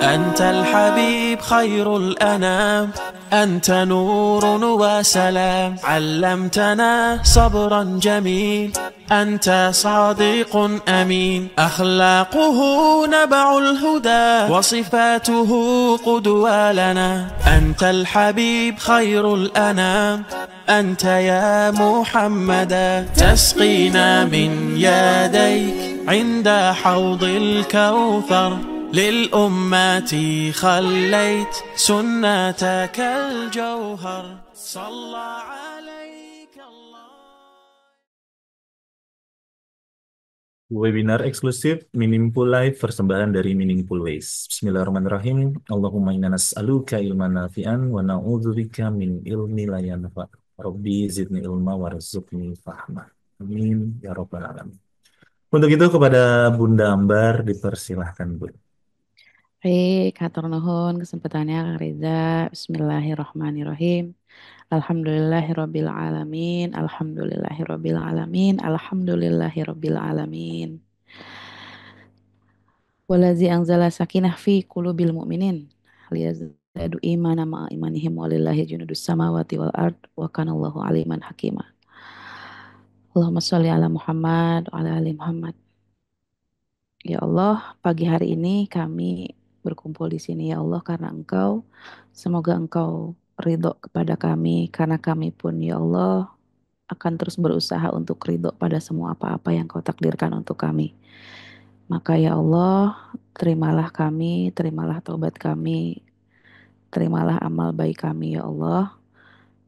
أنت الحبيب خير الأنام، أنت نور وسلام، علمتنا صبرا جميل، أنت صادق أمين، أخلاقه نبع الهدى وصفاته قدوة لنا. أنت الحبيب خير الأنام، أنت يا محمدا، تسقينا من يديك عند حوض الكوثر، للأمة خليت سنتك الجوهر، صلى عليك الله. Webinar eksklusif Meaningful Life persembahan dari Meaningful Ways. Bismillahirrahmanirrahim. Allahumma inna nas'aluka ilman nafi'an wa na'udzubika min ilmi la yanfa'. Rabbi zidni ilma warzuqni fahma. Amin ya rabbal alamin. Untuk itu kepada Bunda Ambar dipersilahkan, Bu. Baik, hatur nuhun kesempatannya Kang Reza. Bismillahirrahmanirrahim. Alhamdulillahirabbil alamin. Alhamdulillahirabbil alamin. Alhamdulillahirabbil alamin. Walazi anzala sakinah fi qulubil mu'minin liyazdadu imana ma'a imanihim walillahi junudus samawati wal ard wa kanallahu aliman hakima. Allahumma sholli ala Muhammad wa ala ali Muhammad. Ya Allah, pagi hari ini kami berkumpul di sini ya Allah karena Engkau. Semoga Engkau ridho kepada kami karena kami pun ya Allah akan terus berusaha untuk ridho pada semua apa-apa yang Kau takdirkan untuk kami. Maka ya Allah, terimalah kami, terimalah taubat kami, terimalah amal baik kami ya Allah.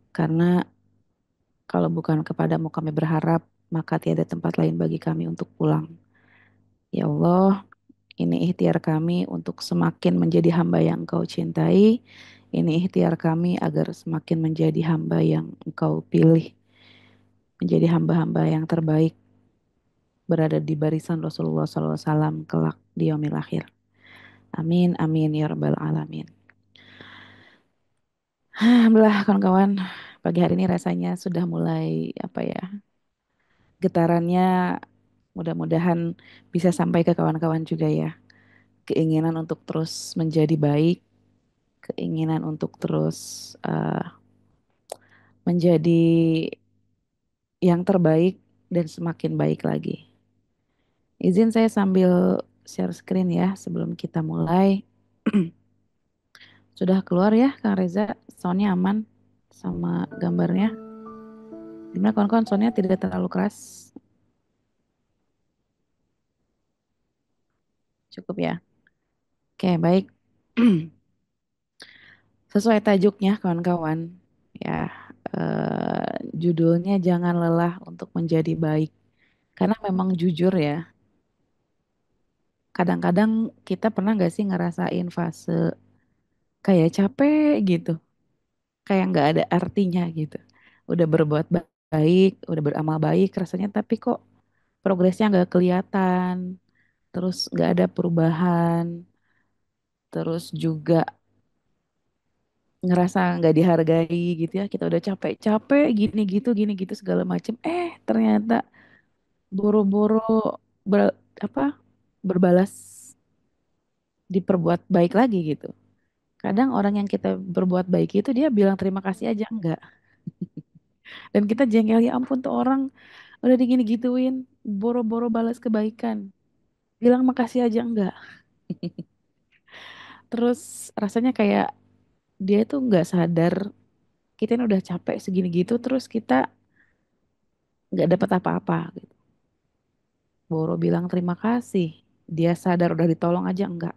Karena kalau bukan kepadamu kami berharap, maka tiada tempat lain bagi kami untuk pulang. Ya Allah, ini ikhtiar kami untuk semakin menjadi hamba yang Engkau cintai. Ini ikhtiar kami agar semakin menjadi hamba yang Engkau pilih. Menjadi hamba-hamba yang terbaik. Berada di barisan Rasulullah SAW kelak di yaumil akhir. Amin, amin, ya rabbal alamin. Alhamdulillah kawan-kawan, pagi hari ini rasanya sudah mulai getarannya mudah-mudahan bisa sampai ke kawan-kawan juga ya. Keinginan untuk terus menjadi baik, keinginan untuk terus menjadi yang terbaik dan semakin baik lagi. Izin saya sambil share screen ya sebelum kita mulai. Sudah keluar ya Kang Reza, soundnya aman sama gambarnya. Gimana kawan-kawan, soundnya tidak terlalu keras? Cukup ya? Oke, baik. Sesuai tajuknya kawan-kawan, ya judulnya jangan lelah untuk menjadi baik. Karena memang jujur ya, kadang-kadang kita pernah nggak sih ngerasain fase kayak capek gitu, kayak nggak ada artinya gitu. Udah berbuat baik, udah beramal baik rasanya, tapi kok progresnya nggak kelihatan, terus nggak ada perubahan, terus juga ngerasa nggak dihargai gitu ya. Kita udah capek-capek gini gitu segala macem. Ternyata boro-boro ber- apa berbalas diperbuat baik lagi gitu. Kadang orang yang kita berbuat baik itu dia bilang terima kasih aja enggak. Dan kita jengkel ya ampun tuh orang udah digini gituin, boro-boro balas kebaikan. Bilang makasih aja enggak. Terus rasanya kayak dia tuh nggak sadar kita ini udah capek segini gitu terus kita nggak dapat apa-apa gitu. Boro bilang terima kasih. Dia sadar udah ditolong aja enggak.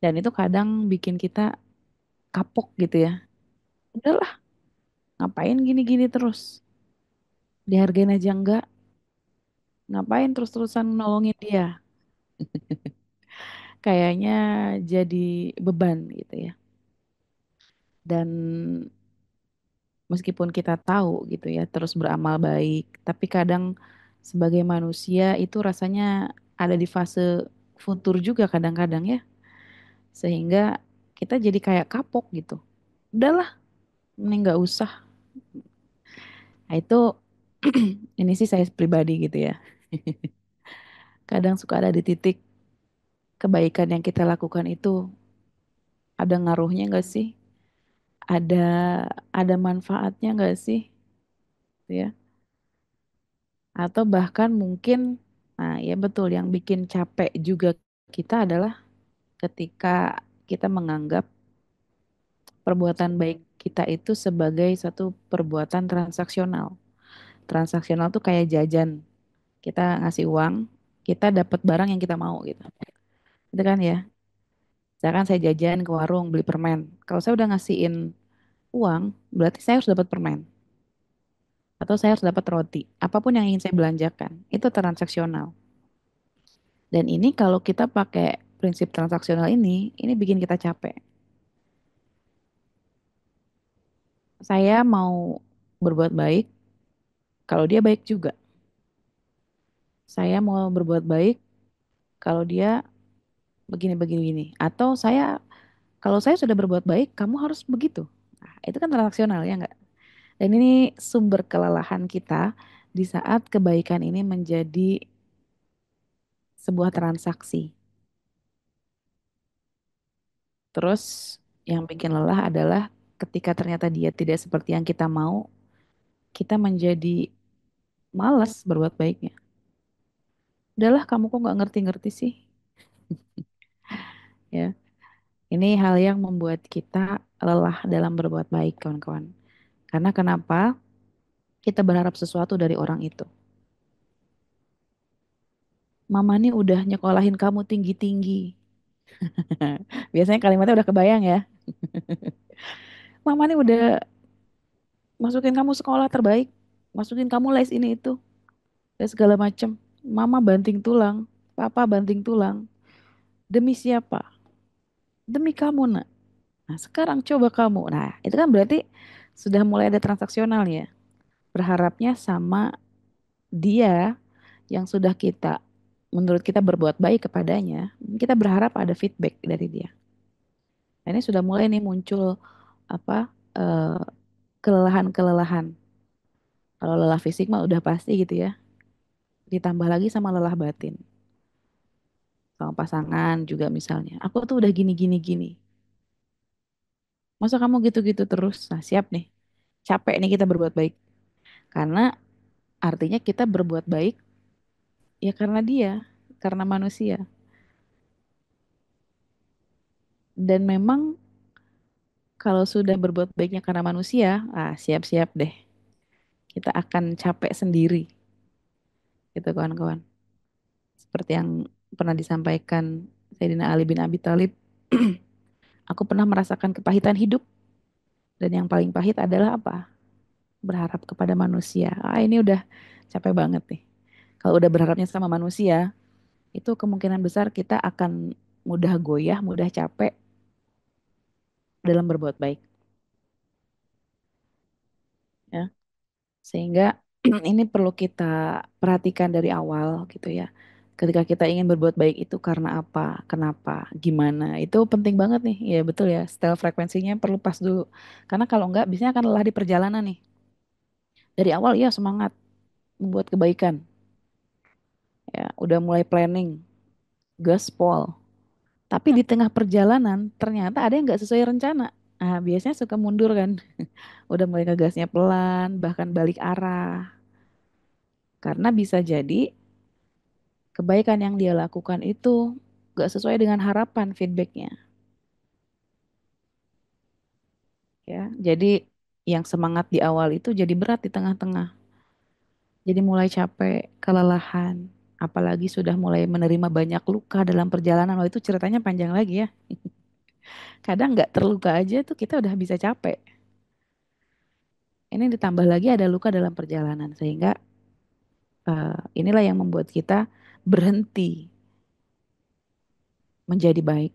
Dan itu kadang bikin kita kapok gitu ya. Udahlah, ngapain gini-gini terus? Dihargain aja enggak? Ngapain terus-terusan nolongin dia? Kayaknya jadi beban gitu ya. Dan meskipun kita tahu gitu ya, terus beramal baik, tapi kadang sebagai manusia itu rasanya ada di fase futur juga kadang-kadang ya. Sehingga kita jadi kayak kapok gitu. Udahlah, mending nggak usah. Nah itu ini sih saya pribadi gitu ya. Kadang suka ada di titik kebaikan yang kita lakukan itu ada ngaruhnya nggak sih? Ada ada manfaatnya nggak sih? Gitu ya. Atau bahkan mungkin, nah ya betul, yang bikin capek juga kita adalah ketika kita menganggap perbuatan baik kita itu sebagai satu perbuatan transaksional. Transaksional tuh kayak jajan. Kita ngasih uang, kita dapat barang yang kita mau gitu. Itu kan ya. Misalkan saya jajan ke warung beli permen. Kalau saya udah ngasihin uang, berarti saya harus dapat permen. Atau saya harus dapat roti. Apapun yang ingin saya belanjakan, itu transaksional. Dan ini kalau kita pakai prinsip transaksional ini bikin kita capek. Saya mau berbuat baik, kalau dia baik juga. Saya mau berbuat baik, kalau dia begini-begini. Atau kalau saya sudah berbuat baik, kamu harus begitu. Nah, itu kan transaksional ya enggak? Dan ini sumber kelelahan kita di saat kebaikan ini menjadi sebuah transaksi. Terus yang bikin lelah adalah ketika ternyata dia tidak seperti yang kita mau, kita menjadi malas berbuat baiknya. Udahlah, kamu kok nggak ngerti-ngerti sih, ya. Ini hal yang membuat kita lelah dalam berbuat baik, kawan-kawan. Karena kenapa? Kita berharap sesuatu dari orang itu. Mama nih udah nyekolahin kamu tinggi-tinggi. Biasanya kalimatnya udah kebayang ya. Mama nih udah masukin kamu sekolah terbaik, masukin kamu les ini itu, dan segala macem. Mama banting tulang, papa banting tulang. Demi siapa? Demi kamu, nak. Nah, sekarang coba kamu. Nah, itu kan berarti sudah mulai ada transaksional ya. Berharapnya sama dia yang sudah menurut kita berbuat baik kepadanya, kita berharap ada feedback dari dia. Nah, ini sudah mulai nih muncul apa eh, kelelahan-kelelahan. Kalau lelah fisik mah udah pasti gitu ya. Ditambah lagi sama lelah batin. Sama pasangan juga misalnya. Aku tuh udah gini gini gini. Masa kamu gitu-gitu terus? Nah, siap nih. Capek nih kita berbuat baik. Karena artinya kita berbuat baik ya karena dia, karena manusia. Dan memang kalau sudah berbuat baiknya karena manusia, siap-siap deh. Kita akan capek sendiri, gitu kawan-kawan. Seperti yang pernah disampaikan Sayyidina Ali bin Abi Thalib, aku pernah merasakan kepahitan hidup dan yang paling pahit adalah apa? Berharap kepada manusia. Ini udah capek banget nih. Kalau udah berharapnya sama manusia, itu kemungkinan besar kita akan mudah goyah, mudah capek dalam berbuat baik, ya. Sehingga ini perlu kita perhatikan dari awal gitu ya. Ketika kita ingin berbuat baik itu karena apa, kenapa, gimana, itu penting banget nih. Ya betul ya, setel frekuensinya perlu pas dulu. Karena kalau enggak, biasanya akan lelah di perjalanan nih. Dari awal ya semangat membuat kebaikan, ya udah mulai planning, gaspol. Tapi di tengah perjalanan ternyata ada yang nggak sesuai rencana. Biasanya suka mundur kan. Udah mulai ngegasnya pelan, bahkan balik arah. Karena bisa jadi kebaikan yang dia lakukan itu gak sesuai dengan harapan feedbacknya, ya. Jadi yang semangat di awal itu jadi berat di tengah-tengah. Jadi mulai capek, kelelahan. Apalagi sudah mulai menerima banyak luka dalam perjalanan. Itu ceritanya panjang lagi ya. Kadang nggak terluka aja tuh kita udah bisa capek. Ini ditambah lagi ada luka dalam perjalanan. Sehingga inilah yang membuat kita berhenti menjadi baik.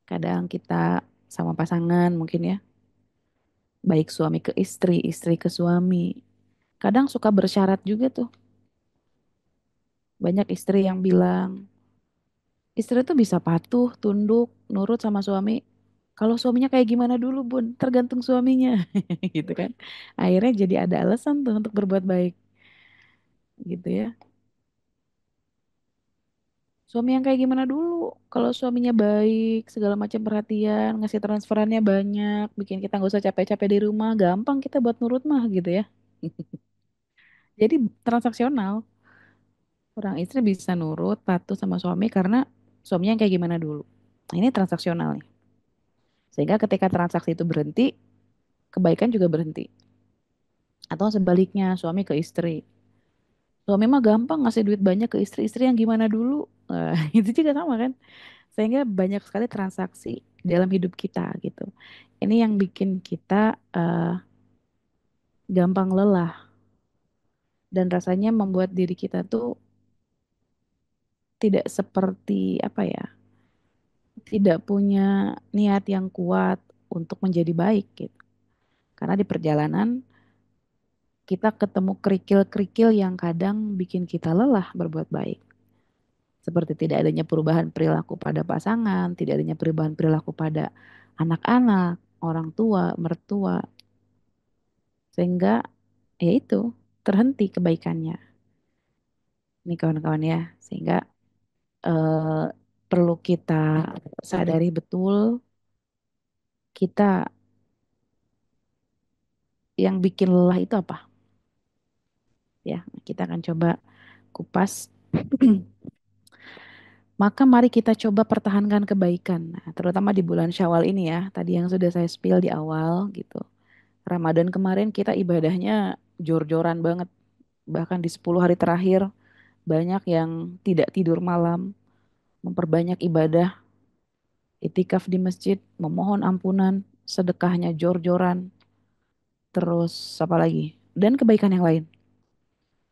Kadang kita sama pasangan mungkin ya, baik suami ke istri, istri ke suami. Kadang suka bersyarat juga tuh. Banyak istri yang bilang, istri tuh bisa patuh, tunduk, nurut sama suami. Kalau suaminya kayak gimana dulu, Bun? Tergantung suaminya. Gitu kan. Akhirnya jadi ada alasan tuh untuk berbuat baik. Gitu ya. Suami yang kayak gimana dulu? Kalau suaminya baik, segala macam perhatian, ngasih transferannya banyak, bikin kita nggak usah capek-capek di rumah, gampang kita buat nurut mah gitu ya. Jadi transaksional, orang istri bisa nurut, patuh sama suami karena suaminya yang kayak gimana dulu. Nah, ini transaksional nih. Sehingga ketika transaksi itu berhenti, kebaikan juga berhenti. Atau sebaliknya, suami ke istri. Suami mah gampang ngasih duit banyak ke istri-istri yang gimana dulu. Nah, itu juga sama kan. Sehingga banyak sekali transaksi dalam hidup kita gitu. Ini yang bikin kita gampang lelah dan rasanya membuat diri kita tuh tidak seperti apa ya, tidak punya niat yang kuat untuk menjadi baik gitu. Karena di perjalanan kita ketemu kerikil-kerikil yang kadang bikin kita lelah berbuat baik. Seperti tidak adanya perubahan perilaku pada pasangan, tidak adanya perubahan perilaku pada anak-anak, orang tua, mertua, sehingga ya itu terhenti kebaikannya. Ini kawan-kawan ya, sehingga eh, perlu kita sadari betul kita yang bikin lelah itu apa ya. Kita akan coba kupas. Maka mari kita coba pertahankan kebaikan, nah, terutama di bulan Syawal ini ya. Tadi yang sudah saya spill di awal gitu. Ramadan kemarin kita ibadahnya jor-joran banget. Bahkan di 10 hari terakhir banyak yang tidak tidur malam, memperbanyak ibadah, itikaf di masjid, memohon ampunan, sedekahnya jor-joran, terus apa lagi? Dan kebaikan yang lain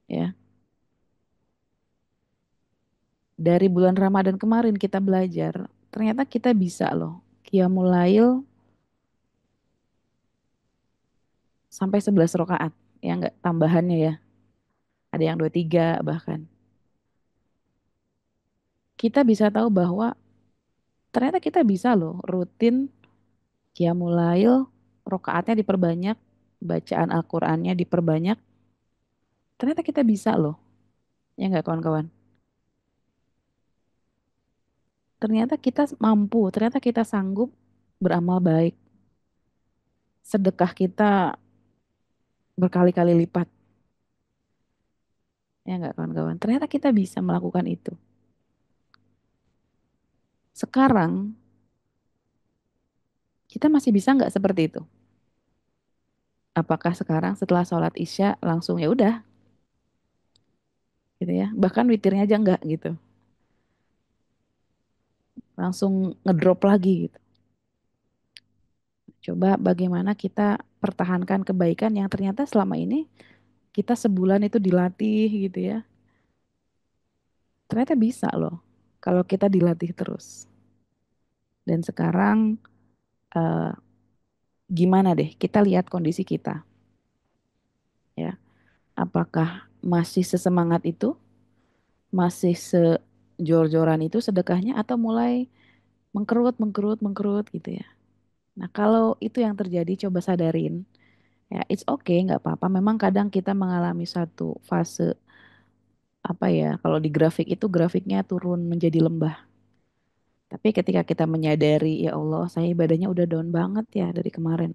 ya. Dari bulan Ramadan kemarin kita belajar, ternyata kita bisa loh Qiyamul Lail sampai 11 rakaat. Ya enggak tambahannya ya. Ada yang 23 bahkan. Kita bisa tahu bahwa ternyata kita bisa loh rutin Qiyamul Lail, rakaatnya diperbanyak, bacaan Al-Qur'annya diperbanyak. Ternyata kita bisa loh. Ya enggak kawan-kawan? Ternyata kita mampu, ternyata kita sanggup beramal baik. Sedekah kita berkali-kali lipat. Ya enggak kawan-kawan? Ternyata kita bisa melakukan itu. Sekarang kita masih bisa nggak seperti itu? Apakah sekarang setelah sholat Isya langsung ya udah gitu ya? Bahkan witirnya aja nggak gitu. Langsung ngedrop lagi gitu. Coba bagaimana kita pertahankan kebaikan yang ternyata selama ini kita sebulan itu dilatih gitu ya. Ternyata bisa loh kalau kita dilatih terus. Dan sekarang eh, gimana deh kita lihat kondisi kita ya. Apakah masih sesemangat itu? Masih sejor-joran itu sedekahnya atau mulai mengkerut, mengkerut, mengkerut gitu ya. Nah, kalau itu yang terjadi, coba sadarin. Ya, it's okay, nggak apa-apa. Memang kadang kita mengalami satu fase, apa ya, kalau di grafik itu grafiknya turun menjadi lembah. Tapi ketika kita menyadari, ya Allah, saya ibadahnya udah down banget ya dari kemarin.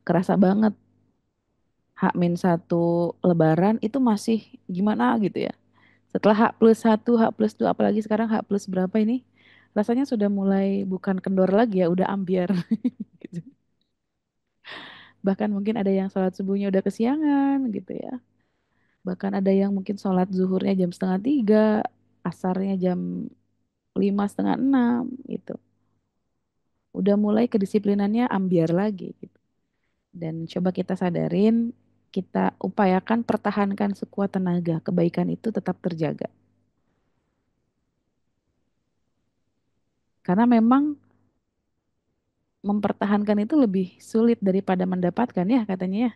Kerasa banget, H-1 Lebaran itu masih gimana gitu ya. Setelah H+1, H+2, apalagi sekarang H+ berapa ini? Rasanya sudah mulai bukan kendor lagi ya, udah ambiar. Gitu. Bahkan mungkin ada yang sholat subuhnya udah kesiangan gitu ya. Bahkan ada yang mungkin sholat zuhurnya jam setengah 3, asarnya jam 5 setengah 6 gitu. Udah mulai kedisiplinannya ambiar lagi gitu. Dan coba kita sadarin, kita upayakan pertahankan sekuat tenaga, kebaikan itu tetap terjaga. Karena memang mempertahankan itu lebih sulit daripada mendapatkan ya katanya ya.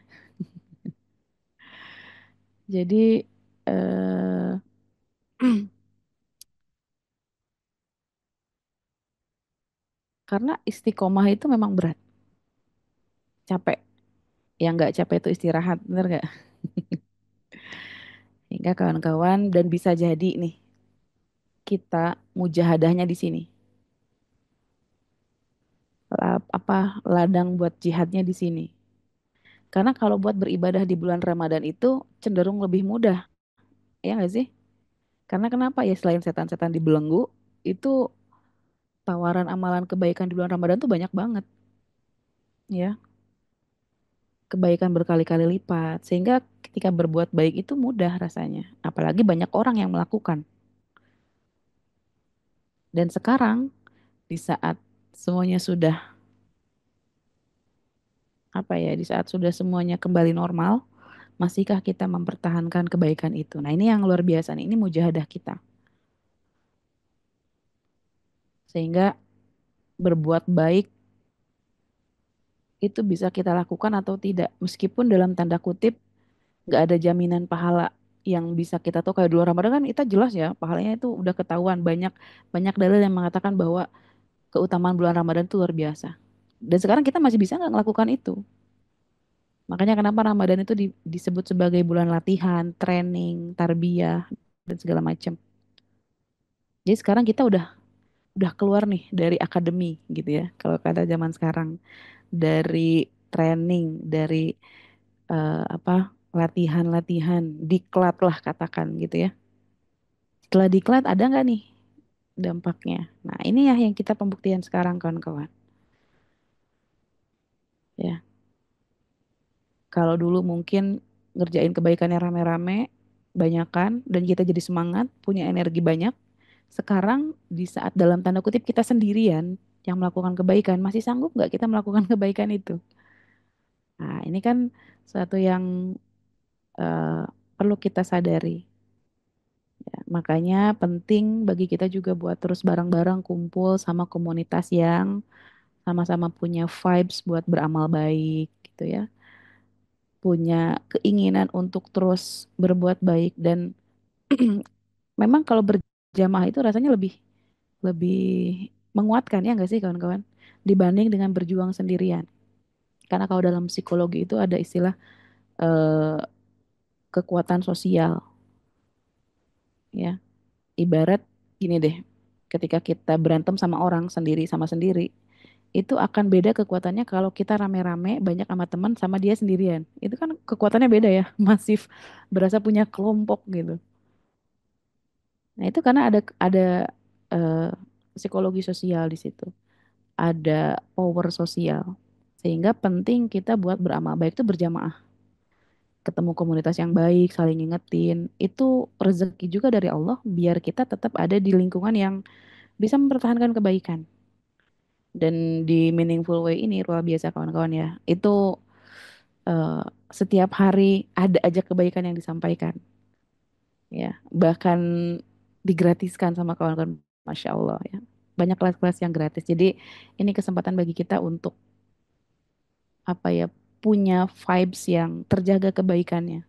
Jadi eh, karena istiqomah itu memang berat, capek. Yang nggak capek itu istirahat, bener nggak? Hingga kawan-kawan dan bisa jadi nih, kita mujahadahnya di sini. Ladang buat jihadnya di sini. Karena kalau buat beribadah di bulan Ramadan itu cenderung lebih mudah, ya nggak sih? Karena kenapa ya selain setan-setan dibelenggu, itu tawaran amalan kebaikan di bulan Ramadan tuh banyak banget, ya. Kebaikan berkali-kali lipat, sehingga ketika berbuat baik itu mudah rasanya. Apalagi banyak orang yang melakukan. Dan sekarang di saat semuanya sudah di saat sudah semuanya kembali normal, masihkah kita mempertahankan kebaikan itu? Nah, ini yang luar biasa nih, ini mujahadah kita. Sehingga berbuat baik itu bisa kita lakukan atau tidak, meskipun dalam tanda kutip nggak ada jaminan pahala yang bisa kita tahu kayak dulu Ramadan kan kita jelas ya pahalanya itu udah ketahuan banyak banyak dalil yang mengatakan bahwa keutamaan bulan Ramadan itu luar biasa. Dan sekarang kita masih bisa nggak melakukan itu? Makanya kenapa Ramadan itu disebut sebagai bulan latihan, training, tarbiyah dan segala macam. Jadi sekarang kita udah keluar nih dari akademi gitu ya. Kalau kata zaman sekarang dari training, dari latihan-latihan, diklat lah katakan gitu ya. Setelah diklat ada nggak nih dampaknya? Nah ini ya yang kita pembuktian sekarang kawan-kawan. Ya, kalau dulu mungkin ngerjain kebaikannya rame-rame, banyakan, dan kita jadi semangat, punya energi banyak. Sekarang di saat dalam tanda kutip kita sendirian yang melakukan kebaikan, masih sanggup nggak kita melakukan kebaikan itu? Nah ini kan suatu yang eh, perlu kita sadari. Ya, makanya penting bagi kita juga buat terus bareng-bareng kumpul sama komunitas yang sama-sama punya vibes buat beramal baik gitu ya. Punya keinginan untuk terus berbuat baik dan memang kalau berjamaah itu rasanya lebih lebih menguatkan ya nggak sih kawan-kawan dibanding dengan berjuang sendirian. Karena kalau dalam psikologi itu ada istilah eh, kekuatan sosial ya. Ibarat gini deh, ketika kita berantem sama orang sendiri sama sendiri, itu akan beda kekuatannya kalau kita rame-rame banyak sama teman sama dia sendirian. Itu kan kekuatannya beda ya, masif, berasa punya kelompok gitu. Nah, itu karena ada eh, psikologi sosial di situ. Ada power sosial. Sehingga penting kita buat beramal baik itu berjamaah. Ketemu komunitas yang baik, saling ngingetin. Itu rezeki juga dari Allah biar kita tetap ada di lingkungan yang bisa mempertahankan kebaikan. Dan di Meaningful Way ini luar biasa kawan-kawan ya. Itu eh, setiap hari ada aja kebaikan yang disampaikan. Ya, bahkan digratiskan sama kawan-kawan, Masya Allah ya. Banyak kelas-kelas yang gratis. Jadi ini kesempatan bagi kita untuk apa ya punya vibes yang terjaga kebaikannya.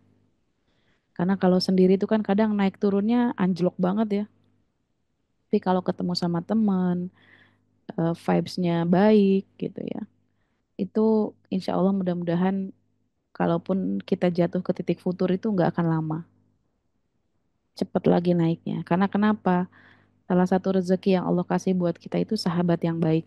Karena kalau sendiri itu kan kadang naik turunnya anjlok banget ya. Tapi kalau ketemu sama teman, vibes-nya baik gitu ya. Itu insya Allah mudah-mudahan kalaupun kita jatuh ke titik futur itu nggak akan lama. Cepet lagi naiknya. Karena kenapa? Salah satu rezeki yang Allah kasih buat kita itu sahabat yang baik.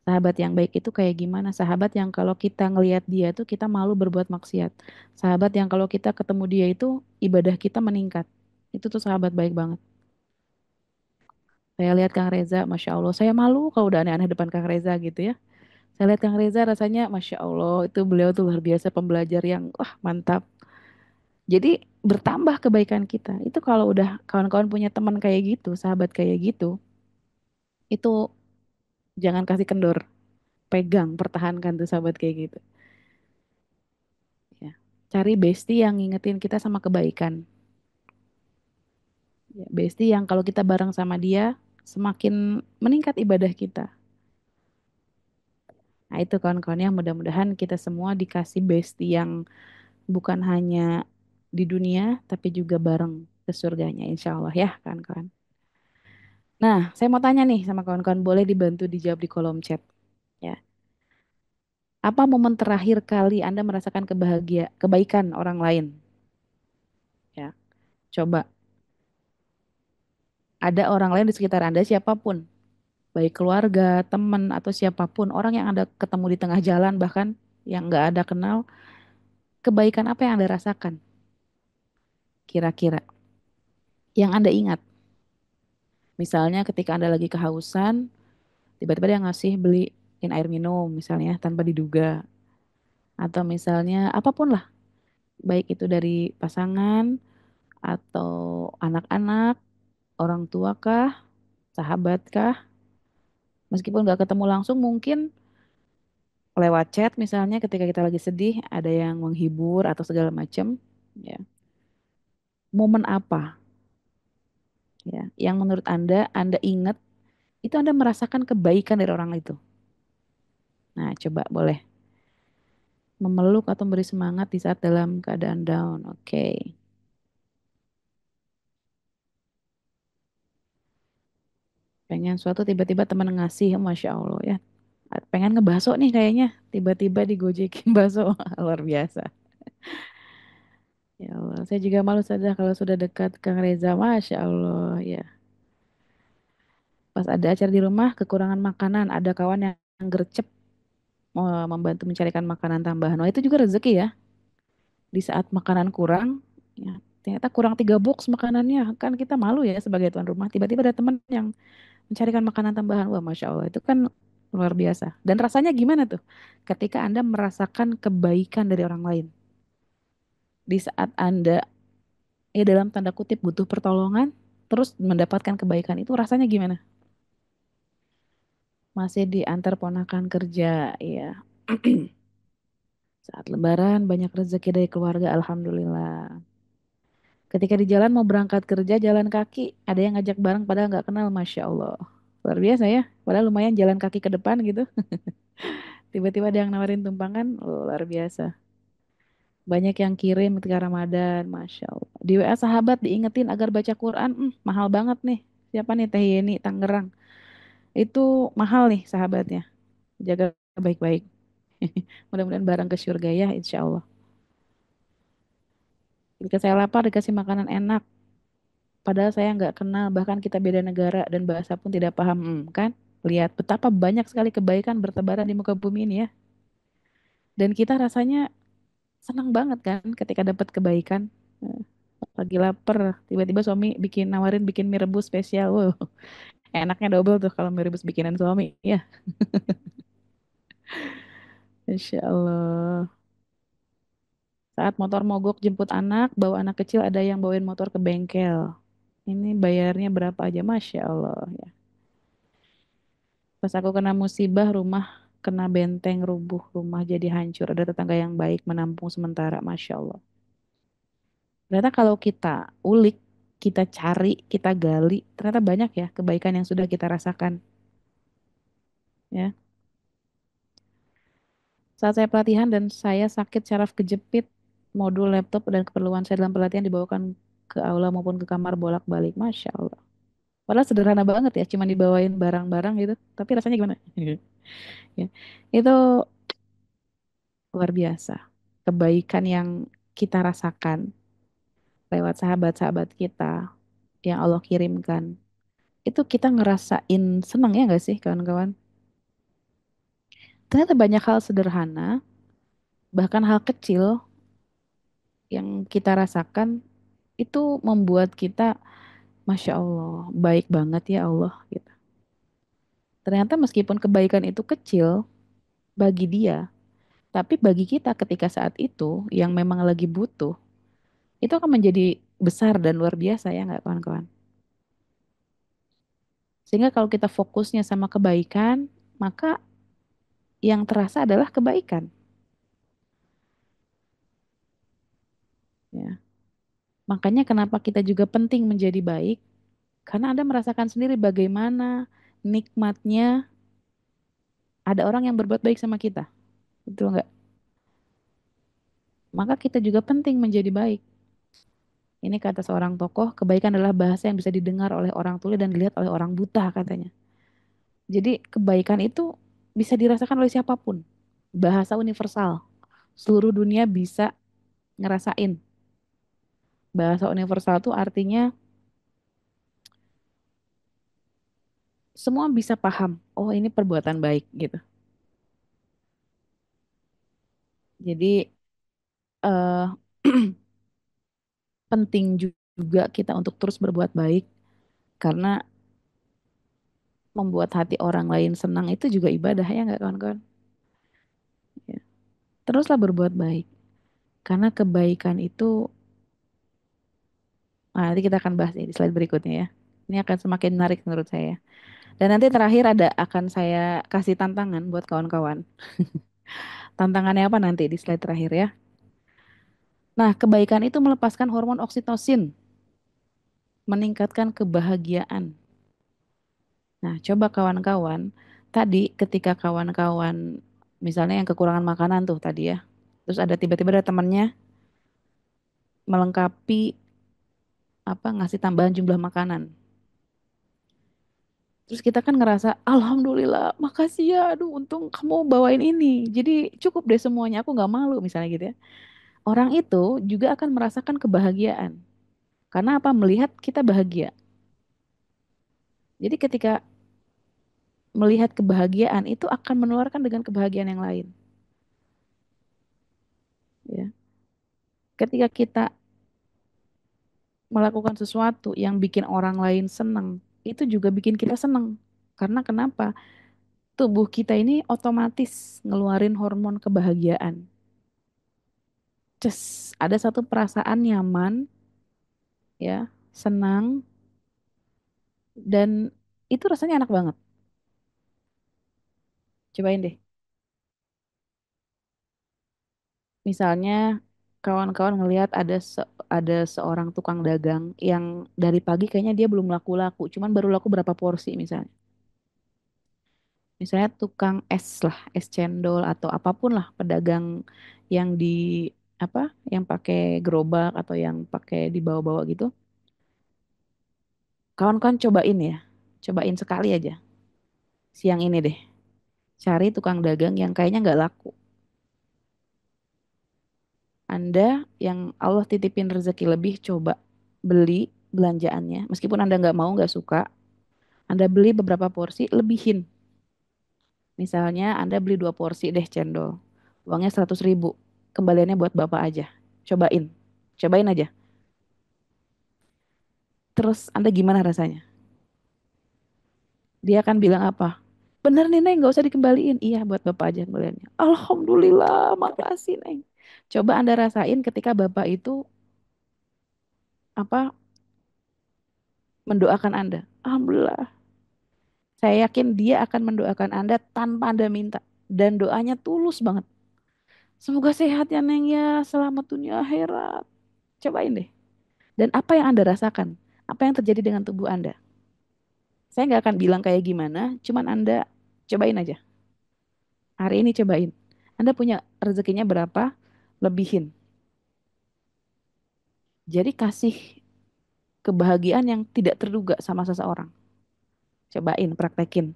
Sahabat yang baik itu kayak gimana? Sahabat yang kalau kita ngelihat dia tuh kita malu berbuat maksiat. Sahabat yang kalau kita ketemu dia itu ibadah kita meningkat. Itu tuh sahabat baik banget. Saya lihat Kang Reza, Masya Allah. Saya malu kalau udah aneh-aneh depan Kang Reza gitu ya. Saya lihat Kang Reza rasanya Masya Allah. Itu beliau tuh luar biasa pembelajar yang wah mantap. Jadi bertambah kebaikan kita. Itu kalau udah kawan-kawan punya teman kayak gitu, sahabat kayak gitu, itu jangan kasih kendor. Pegang, pertahankan tuh sahabat kayak gitu. Ya. Cari bestie yang ngingetin kita sama kebaikan. Ya, bestie yang kalau kita bareng sama dia, semakin meningkat ibadah kita. Nah itu kawan-kawan yang mudah-mudahan kita semua dikasih bestie yang bukan hanya di dunia, tapi juga bareng ke surganya, insya Allah ya kawan-kawan. Nah, saya mau tanya nih sama kawan-kawan, boleh dibantu dijawab di kolom chat. Ya, apa momen terakhir kali Anda merasakan kebaikan orang lain? Ya, coba ada orang lain di sekitar Anda siapapun, baik keluarga, teman atau siapapun, orang yang Anda ketemu di tengah jalan bahkan yang nggak Anda kenal, kebaikan apa yang Anda rasakan kira-kira yang Anda ingat? Misalnya ketika Anda lagi kehausan, tiba-tiba dia ngasih beliin air minum misalnya tanpa diduga. Atau misalnya apapun lah, baik itu dari pasangan atau anak-anak, orang tua kah, sahabat kah, meskipun nggak ketemu langsung mungkin lewat chat misalnya ketika kita lagi sedih ada yang menghibur atau segala macam ya. Momen apa ya yang menurut Anda ingat itu Anda merasakan kebaikan dari orang itu. Nah, coba boleh memeluk atau memberi semangat di saat dalam keadaan down. Oke. Pengen suatu tiba-tiba teman ngasih, Masya Allah ya. Pengen ngebahso nih kayaknya. Tiba-tiba digojekin bakso. Luar biasa. Ya Allah, saya juga malu saja kalau sudah dekat Kang Reza. Masya Allah ya. Pas ada acara di rumah, kekurangan makanan. Ada kawan yang gercep mau membantu mencarikan makanan tambahan. Wah itu juga rezeki ya. Di saat makanan kurang, ya, ternyata kurang 3 box makanannya. Kan kita malu ya sebagai tuan rumah. Tiba-tiba ada teman yang mencarikan makanan tambahan. Wah, Masya Allah, itu kan luar biasa. Dan rasanya gimana tuh? Ketika Anda merasakan kebaikan dari orang lain. Di saat Anda, ya dalam tanda kutip, butuh pertolongan, terus mendapatkan kebaikan itu rasanya gimana? Masih diantar ponakan kerja, ya. Saat Lebaran, banyak rezeki dari keluarga, Alhamdulillah. Ketika di jalan mau berangkat kerja, jalan kaki, ada yang ngajak bareng padahal nggak kenal, Masya Allah. Luar biasa ya, padahal lumayan jalan kaki ke depan gitu. Tiba-tiba ada yang nawarin tumpangan, oh, luar biasa. Banyak yang kirim ketika Ramadan, Masya Allah. Di WA sahabat diingetin agar baca Quran, mahal banget nih. Siapa nih Teh Yeni, Tangerang. Itu mahal nih sahabatnya. Jaga baik-baik. Mudah-mudahan barang ke surga ya, insya Allah. Ketika saya lapar dikasih makanan enak, padahal saya nggak kenal, bahkan kita beda negara dan bahasa pun tidak paham, kan? Lihat betapa banyak sekali kebaikan bertebaran di muka bumi ini ya. Dan kita rasanya senang banget kan ketika dapat kebaikan. Eh, Lagi lapar, tiba-tiba suami nawarin bikin mie rebus spesial. Wow, enaknya double tuh kalau mie rebus bikinan suami. Ya, Insya Allah. Saat motor mogok jemput anak, bawa anak kecil ada yang bawain motor ke bengkel. Ini bayarnya berapa aja, Masya Allah. Ya. Pas aku kena musibah, rumah kena benteng, rubuh, rumah jadi hancur. Ada tetangga yang baik menampung sementara, Masya Allah. Ternyata kalau kita ulik, kita cari, kita gali, ternyata banyak ya kebaikan yang sudah kita rasakan. Ya. Saat saya pelatihan dan saya sakit syaraf kejepit, modul laptop dan keperluan saya dalam pelatihan dibawakan ke aula maupun ke kamar bolak-balik. Masya Allah. Padahal sederhana banget ya, cuma dibawain barang-barang gitu. Tapi rasanya gimana? Ya. Itu luar biasa. Kebaikan yang kita rasakan lewat sahabat-sahabat kita yang Allah kirimkan. Itu kita ngerasain senang ya nggak sih kawan-kawan? Ternyata banyak hal sederhana, bahkan hal kecil yang kita rasakan itu membuat kita, Masya Allah, baik banget ya Allah gitu. Ternyata meskipun kebaikan itu kecil bagi dia, tapi bagi kita ketika saat itu yang memang lagi butuh, itu akan menjadi besar dan luar biasa ya nggak kawan-kawan? Sehingga kalau kita fokusnya sama kebaikan, maka yang terasa adalah kebaikan. Ya. Makanya kenapa kita juga penting menjadi baik, karena Anda merasakan sendiri bagaimana nikmatnya ada orang yang berbuat baik sama kita. Betul nggak? Maka kita juga penting menjadi baik. Ini kata seorang tokoh, kebaikan adalah bahasa yang bisa didengar oleh orang tuli dan dilihat oleh orang buta katanya. Jadi kebaikan itu bisa dirasakan oleh siapapun. Bahasa universal. Seluruh dunia bisa ngerasain. Bahasa universal itu artinya semua bisa paham, oh ini perbuatan baik gitu. Jadi eh penting juga kita untuk terus berbuat baik karena membuat hati orang lain senang itu juga ibadah ya nggak kawan-kawan? Ya. Teruslah berbuat baik karena kebaikan itu, nah, nanti kita akan bahas ini di slide berikutnya ya. Ini akan semakin menarik menurut saya. Dan nanti terakhir akan saya kasih tantangan buat kawan-kawan. Tantangannya apa nanti di slide terakhir ya. Nah, kebaikan itu melepaskan hormon oksitosin, meningkatkan kebahagiaan. Nah, coba kawan-kawan, tadi ketika kawan-kawan misalnya yang kekurangan makanan tuh tadi ya. Terus ada tiba-tiba ada temannya melengkapi apa ngasih tambahan jumlah makanan. Terus kita kan ngerasa, alhamdulillah, makasih ya, aduh untung kamu bawain ini. Jadi cukup deh semuanya, aku nggak malu misalnya gitu ya. Orang itu juga akan merasakan kebahagiaan. Karena apa? Melihat kita bahagia. Jadi ketika melihat kebahagiaan itu akan menularkan dengan kebahagiaan yang lain. Ya. Ketika kita melakukan sesuatu yang bikin orang lain senang, itu juga bikin kita senang. Karena kenapa? Tubuh kita ini otomatis ngeluarin hormon kebahagiaan. Ada satu perasaan nyaman, ya, senang, dan itu rasanya enak banget. Cobain deh. Misalnya kawan-kawan ngelihat ada seorang tukang dagang yang dari pagi kayaknya dia belum laku-laku, cuman baru laku berapa porsi misalnya. Misalnya tukang es lah, es cendol atau apapun lah pedagang yang di apa, yang pakai gerobak atau yang pakai dibawa-bawa gitu. Kawan-kawan cobain ya, cobain sekali aja. Siang ini deh, cari tukang dagang yang kayaknya nggak laku. Anda yang Allah titipin rezeki lebih, coba beli belanjaannya. Meskipun Anda nggak mau, nggak suka, Anda beli beberapa porsi, lebihin. Misalnya Anda beli 2 porsi deh cendol. Uangnya 100.000. Kembaliannya buat Bapak aja. Cobain. Cobain aja. Terus Anda gimana rasanya? Dia akan bilang apa? Bener nih Neng, nggak usah dikembaliin. Iya, buat Bapak aja kembaliannya. Alhamdulillah, makasih Neng. Coba Anda rasain ketika Bapak itu apa mendoakan Anda. Alhamdulillah. Saya yakin dia akan mendoakan Anda tanpa Anda minta. Dan doanya tulus banget. Semoga sehat ya Neng ya, selamat dunia akhirat. Cobain deh. Dan apa yang Anda rasakan? Apa yang terjadi dengan tubuh Anda? Saya nggak akan bilang kayak gimana, cuman Anda cobain aja. Hari ini cobain. Anda punya rezekinya berapa? Lebihin. Jadi kasih kebahagiaan yang tidak terduga sama seseorang. Cobain, praktekin.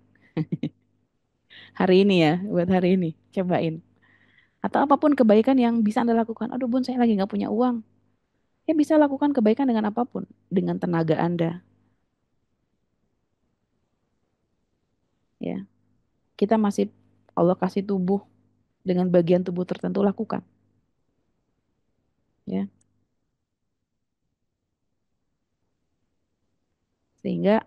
Hari ini ya, buat hari ini. Cobain. Atau apapun kebaikan yang bisa Anda lakukan. Aduh bun, saya lagi nggak punya uang. Ya bisa lakukan kebaikan dengan apapun. Dengan tenaga Anda. Ya, kita masih Allah kasih tubuh dengan bagian tubuh tertentu lakukan. Ya, sehingga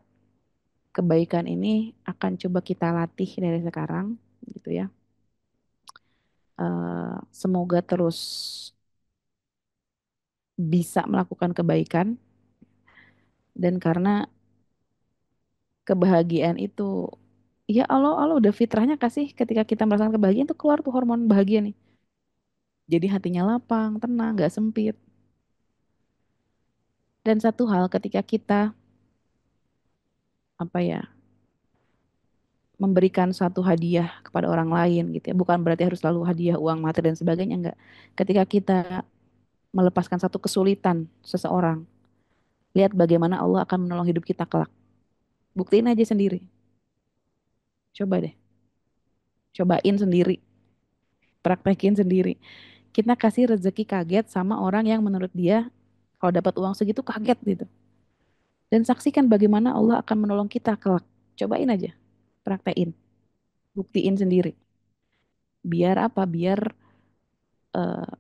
kebaikan ini akan coba kita latih dari sekarang, gitu ya. Semoga terus bisa melakukan kebaikan dan karena kebahagiaan itu, ya Allah Allah udah fitrahnya kasih ketika kita merasakan kebahagiaan itu keluar tuh hormon bahagia nih. Jadi hatinya lapang, tenang, gak sempit. Dan satu hal ketika kita apa ya memberikan satu hadiah kepada orang lain gitu ya, bukan berarti harus selalu hadiah uang materi dan sebagainya enggak. Ketika kita melepaskan satu kesulitan seseorang, lihat bagaimana Allah akan menolong hidup kita kelak. Buktiin aja sendiri. Coba deh, cobain sendiri, praktekin sendiri. Kita kasih rezeki kaget sama orang yang menurut dia kalau dapat uang segitu kaget gitu. Dan saksikan bagaimana Allah akan menolong kita kelak. Cobain aja, praktein, buktiin sendiri. Biar apa? Biar eh,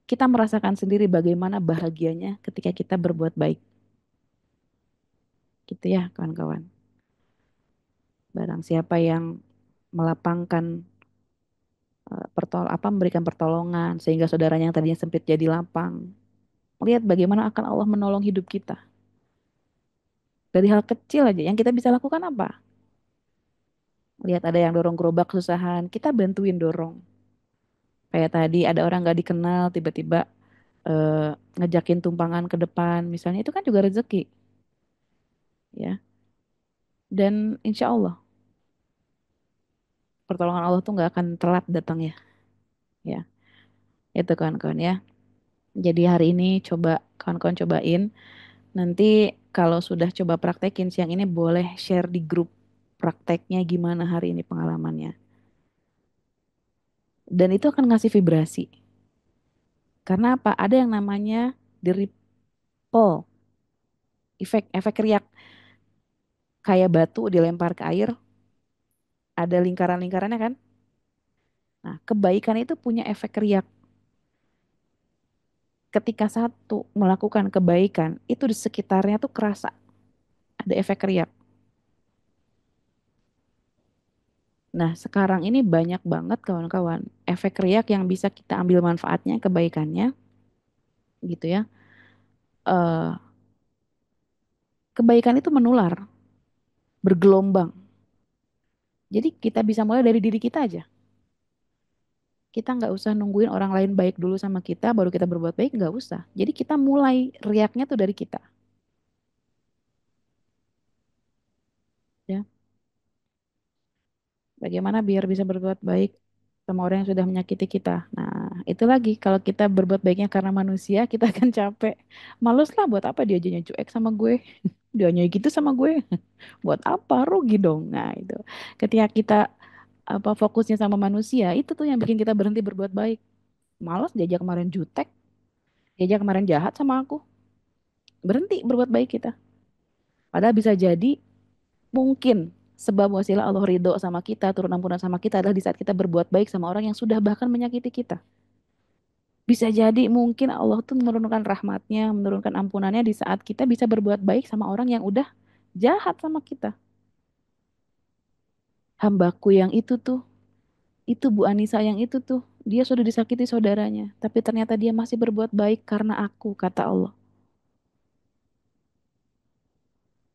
kita merasakan sendiri bagaimana bahagianya ketika kita berbuat baik. Gitu ya, kawan-kawan. Barang siapa yang melapangkan memberikan pertolongan sehingga saudaranya yang tadinya sempit jadi lapang. Lihat bagaimana akan Allah menolong hidup kita. Dari hal kecil aja yang kita bisa lakukan apa? Lihat ada yang dorong gerobak kesusahan, kita bantuin dorong. Kayak tadi ada orang nggak dikenal tiba-tiba ngejakin tumpangan ke depan, misalnya itu kan juga rezeki, ya. Dan insya Allah pertolongan Allah tuh nggak akan telat datang ya, ya. Itu kawan-kawan ya. Jadi hari ini coba kawan-kawan cobain. Nanti kalau sudah coba praktekin siang ini boleh share di grup prakteknya gimana hari ini pengalamannya. Dan itu akan ngasih vibrasi. Karena apa? Ada yang namanya the ripple, efek riak. Kayak batu dilempar ke air, ada lingkaran-lingkarannya kan? Nah, kebaikan itu punya efek riak. Ketika satu melakukan kebaikan, itu di sekitarnya tuh kerasa ada efek riak. Nah, sekarang ini banyak banget kawan-kawan efek riak yang bisa kita ambil manfaatnya, kebaikannya, gitu ya. Eh, Kebaikan itu menular, bergelombang. Jadi kita bisa mulai dari diri kita aja. Kita nggak usah nungguin orang lain baik dulu sama kita, baru kita berbuat baik, nggak usah. Jadi kita mulai riaknya tuh dari kita. Ya, bagaimana biar bisa berbuat baik sama orang yang sudah menyakiti kita. Nah, itu lagi kalau kita berbuat baiknya karena manusia, kita akan capek. Males lah buat apa dia aja cuek sama gue. Dia hanya gitu sama gue. Buat apa? Rugi dong. Nah, itu. Ketika kita fokusnya sama manusia, itu tuh yang bikin kita berhenti berbuat baik. Males diajak kemarin jutek, diajak kemarin jahat sama aku. Berhenti berbuat baik kita. Padahal bisa jadi mungkin sebab wasilah Allah ridho sama kita, turun ampunan sama kita adalah di saat kita berbuat baik sama orang yang sudah bahkan menyakiti kita. Bisa jadi mungkin Allah tuh menurunkan rahmatnya, menurunkan ampunannya di saat kita bisa berbuat baik sama orang yang udah jahat sama kita. Hambaku yang itu Bu Anissa yang itu tuh, dia sudah disakiti saudaranya, tapi ternyata dia masih berbuat baik karena aku, kata Allah.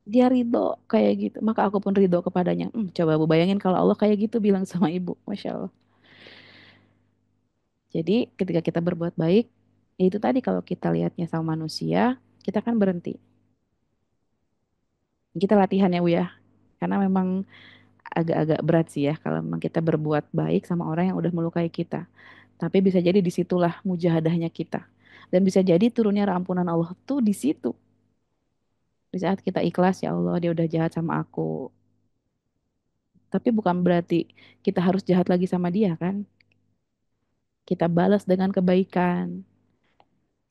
Dia ridho kayak gitu, maka aku pun ridho kepadanya. Coba Bu bayangin kalau Allah kayak gitu bilang sama ibu, Masya Allah. Jadi ketika kita berbuat baik, ya itu tadi kalau kita lihatnya sama manusia, kita kan berhenti. Kita latihan ya Bu ya, karena memang agak-agak berat sih ya kalau memang kita berbuat baik sama orang yang udah melukai kita. Tapi bisa jadi disitulah mujahadahnya kita. Dan bisa jadi turunnya ampunan Allah tuh di situ. Di saat kita ikhlas, ya Allah dia udah jahat sama aku. Tapi bukan berarti kita harus jahat lagi sama dia kan. Kita balas dengan kebaikan.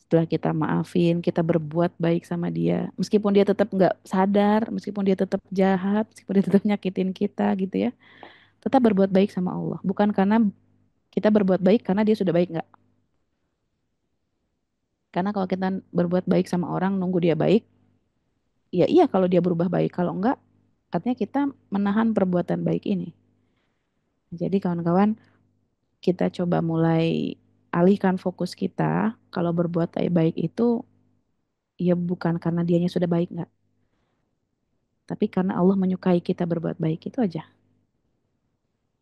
Setelah kita maafin, kita berbuat baik sama dia. Meskipun dia tetap nggak sadar, meskipun dia tetap jahat, meskipun dia tetap nyakitin kita gitu ya. Tetap berbuat baik sama Allah. Bukan karena kita berbuat baik karena dia sudah baik, nggak. Karena kalau kita berbuat baik sama orang, nunggu dia baik, ya iya kalau dia berubah baik. Kalau enggak, artinya kita menahan perbuatan baik ini. Jadi kawan-kawan, kita coba mulai alihkan fokus kita. Kalau berbuat baik itu, ya bukan karena dianya sudah baik, enggak. Tapi karena Allah menyukai kita berbuat baik, itu aja.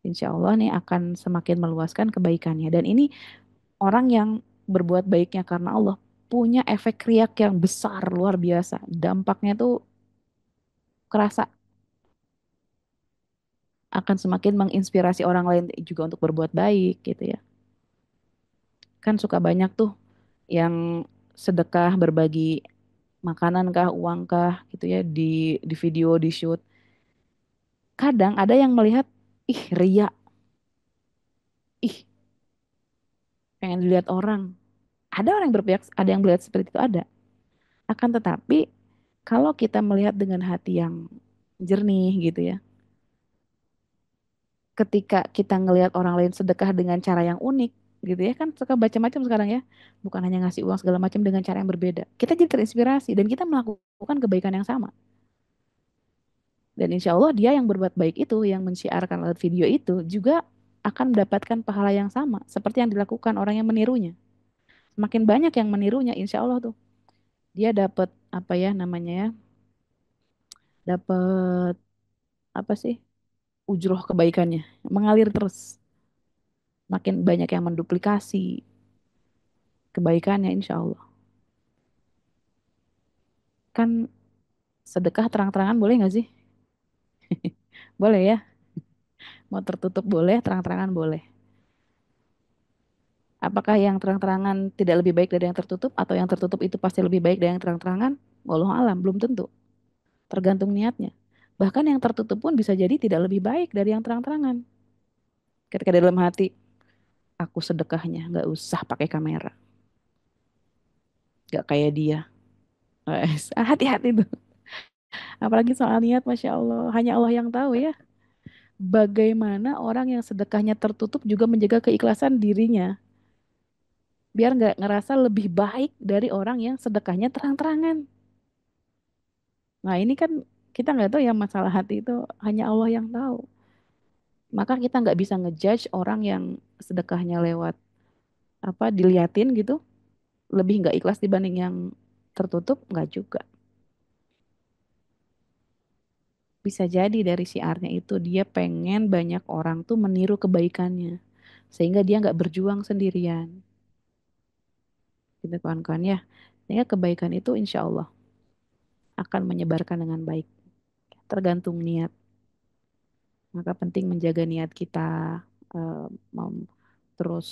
Insya Allah nih akan semakin meluaskan kebaikannya. Dan ini orang yang berbuat baiknya karena Allah punya efek riak yang besar, luar biasa. Dampaknya tuh kerasa, akan semakin menginspirasi orang lain juga untuk berbuat baik gitu ya. Kan suka banyak tuh yang sedekah berbagi makanan kah, uang kah gitu ya di video, di shoot. Kadang ada yang melihat, ih ria, ih pengen dilihat orang. Ada orang yang berpihak, ada yang melihat seperti itu ada. Akan tetapi kalau kita melihat dengan hati yang jernih gitu ya. Ketika kita ngelihat orang lain sedekah dengan cara yang unik gitu ya, kan suka baca macam sekarang ya, bukan hanya ngasih uang segala macam dengan cara yang berbeda, kita jadi terinspirasi dan kita melakukan kebaikan yang sama, dan insya Allah dia yang berbuat baik itu, yang mensiarkan lewat video itu juga akan mendapatkan pahala yang sama seperti yang dilakukan orang yang menirunya. Semakin banyak yang menirunya, insya Allah tuh dia dapat apa ya namanya ya, dapat apa sih, ujroh kebaikannya mengalir terus. Makin banyak yang menduplikasi kebaikannya, insya Allah. Kan sedekah terang-terangan boleh nggak sih? Boleh ya. Mau tertutup boleh, terang-terangan boleh. Apakah yang terang-terangan tidak lebih baik dari yang tertutup, atau yang tertutup itu pasti lebih baik dari yang terang-terangan? Wallahu alam, belum tentu. Tergantung niatnya. Bahkan yang tertutup pun bisa jadi tidak lebih baik dari yang terang-terangan. Ketika di dalam hati, aku sedekahnya nggak usah pakai kamera, nggak kayak dia. Hati-hati tuh. Apalagi soal niat, masya Allah, hanya Allah yang tahu ya. Bagaimana orang yang sedekahnya tertutup juga menjaga keikhlasan dirinya, biar nggak ngerasa lebih baik dari orang yang sedekahnya terang-terangan. Nah ini kan kita nggak tahu ya, masalah hati itu hanya Allah yang tahu. Maka kita nggak bisa ngejudge orang yang sedekahnya lewat apa diliatin gitu, lebih nggak ikhlas dibanding yang tertutup, nggak juga. Bisa jadi dari siarnya itu dia pengen banyak orang tuh meniru kebaikannya, sehingga dia nggak berjuang sendirian. Gitu kawan-kawan ya. Sehingga kebaikan itu insya Allah akan menyebarkan dengan baik. Tergantung niat. Maka penting menjaga niat kita, eh, mem- terus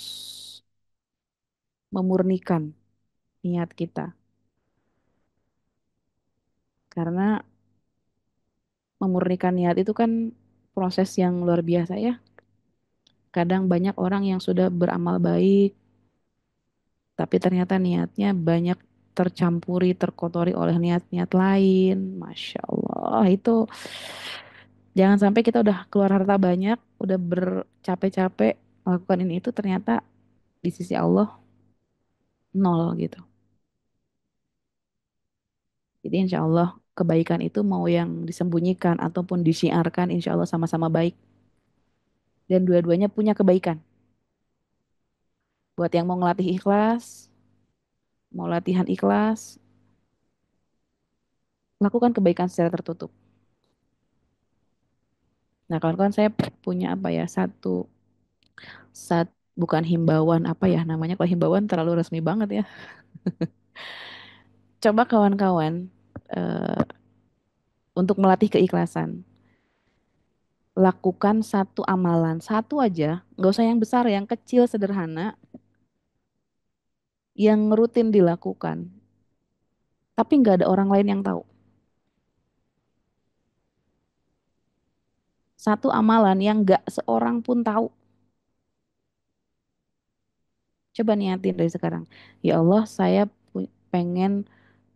memurnikan niat kita. Karena memurnikan niat itu kan proses yang luar biasa ya. Kadang banyak orang yang sudah beramal baik, tapi ternyata niatnya banyak tercampuri, terkotori oleh niat-niat lain. Masya Allah, itu jangan sampai kita udah keluar harta banyak, udah bercapek-capek melakukan ini itu, ternyata di sisi Allah nol gitu. Jadi insya Allah kebaikan itu mau yang disembunyikan ataupun disiarkan, insya Allah sama-sama baik. Dan dua-duanya punya kebaikan. Buat yang mau ngelatih ikhlas, mau latihan ikhlas, lakukan kebaikan secara tertutup. Nah, kawan-kawan, saya punya apa ya, bukan himbauan, apa ya namanya, kalau himbauan terlalu resmi banget ya. Coba kawan-kawan, eh, untuk melatih keikhlasan, lakukan satu amalan, satu aja, nggak usah yang besar, yang kecil, sederhana, yang rutin dilakukan, tapi nggak ada orang lain yang tahu. Satu amalan yang nggak seorang pun tahu. Coba niatin dari sekarang. Ya Allah, saya pengen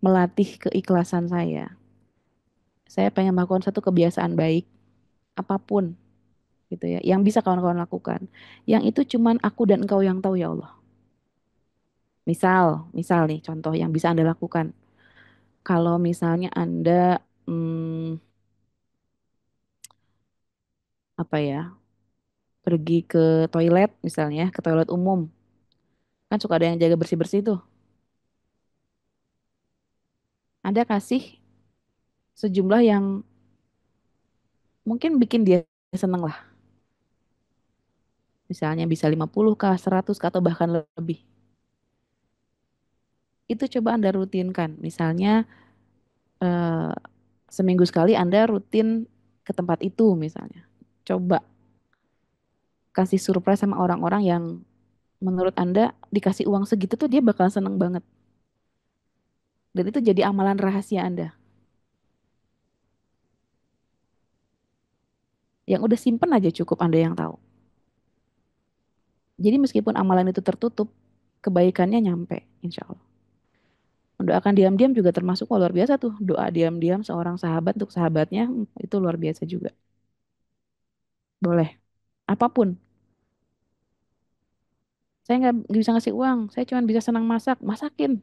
melatih keikhlasan saya. Saya pengen melakukan satu kebiasaan baik, apapun gitu ya, yang bisa kawan-kawan lakukan. Yang itu cuman aku dan engkau yang tahu ya Allah. Misal nih contoh yang bisa Anda lakukan. Kalau misalnya Anda apa ya, pergi ke toilet misalnya, ke toilet umum, kan suka ada yang jaga bersih-bersih tuh. Anda kasih sejumlah yang mungkin bikin dia seneng lah. Misalnya bisa 50 kah, 100 kah, atau bahkan lebih. Itu coba Anda rutinkan. Misalnya eh, seminggu sekali Anda rutin ke tempat itu misalnya. Coba kasih surprise sama orang-orang yang menurut Anda dikasih uang segitu tuh dia bakal seneng banget. Dan itu jadi amalan rahasia Anda. Yang udah simpen aja cukup Anda yang tahu. Jadi meskipun amalan itu tertutup, kebaikannya nyampe, insya Allah. Mendoakan diam-diam juga termasuk luar biasa tuh. Doa diam-diam seorang sahabat untuk sahabatnya itu luar biasa juga. Boleh. Apapun. Saya nggak bisa ngasih uang. Saya cuma bisa senang masak. Masakin.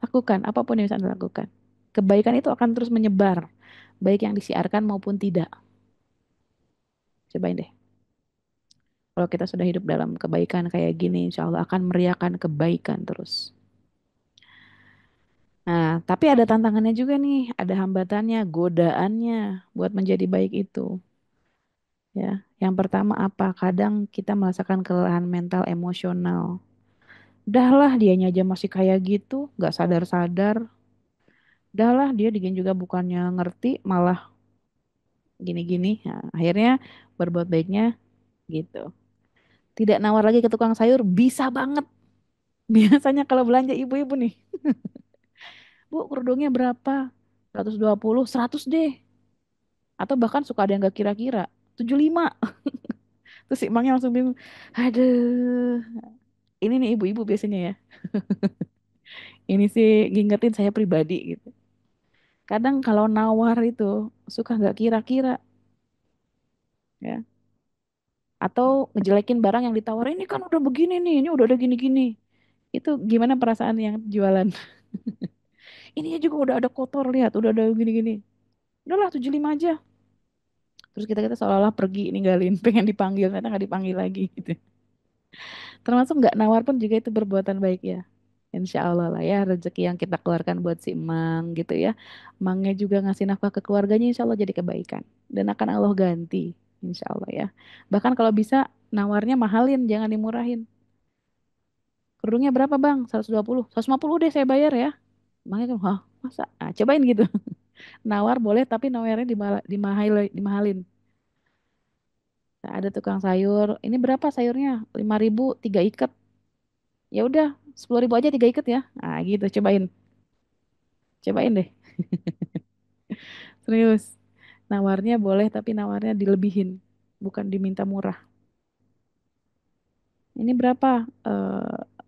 Lakukan. Apapun yang bisa Anda lakukan. Kebaikan itu akan terus menyebar. Baik yang disiarkan maupun tidak. Cobain deh. Kalau kita sudah hidup dalam kebaikan kayak gini, insya Allah akan meriakan kebaikan terus. Nah, tapi ada tantangannya juga nih, ada hambatannya, godaannya buat menjadi baik itu. Ya, yang pertama apa? Kadang kita merasakan kelelahan mental, emosional. Dahlah, dianya aja masih kayak gitu, nggak sadar-sadar. Dahlah, dia digin juga bukannya ngerti, malah gini-gini. Nah, akhirnya berbuat baiknya gitu. Tidak nawar lagi ke tukang sayur, bisa banget. Biasanya kalau belanja ibu-ibu nih, Bu, kerudungnya berapa? 120, 100 deh. Atau bahkan suka ada yang gak kira-kira, 75. Terus si emangnya langsung bingung. Aduh, ini nih ibu-ibu biasanya ya. Ini sih ngingetin saya pribadi gitu. Kadang kalau nawar itu suka nggak kira-kira ya. Atau ngejelekin barang yang ditawarin ini kan udah begini nih, ini udah gini-gini. Itu gimana perasaan yang jualan? Ininya juga udah ada kotor lihat, udah ada gini-gini. Udahlah 75 aja. Terus kita seolah-olah pergi ninggalin, pengen dipanggil, ternyata nggak dipanggil lagi gitu. Termasuk nggak nawar pun juga itu perbuatan baik ya. Insya Allah lah ya rezeki yang kita keluarkan buat si emang gitu ya. Emangnya juga ngasih nafkah ke keluarganya insya Allah jadi kebaikan. Dan akan Allah ganti insya Allah ya. Bahkan kalau bisa nawarnya mahalin jangan dimurahin. Kerudungnya berapa bang? 120. 150 deh saya bayar ya. Emangnya kan, hah masa? Nah, cobain gitu. Nawar boleh tapi nawarnya dimahalin. Nah, ada tukang sayur. Ini berapa sayurnya? 5.000 tiga ikat. Ya udah 10.000 aja tiga ikat ya. Nah gitu cobain. Cobain deh. Serius. Nawarnya boleh tapi nawarnya dilebihin. Bukan diminta murah. Ini berapa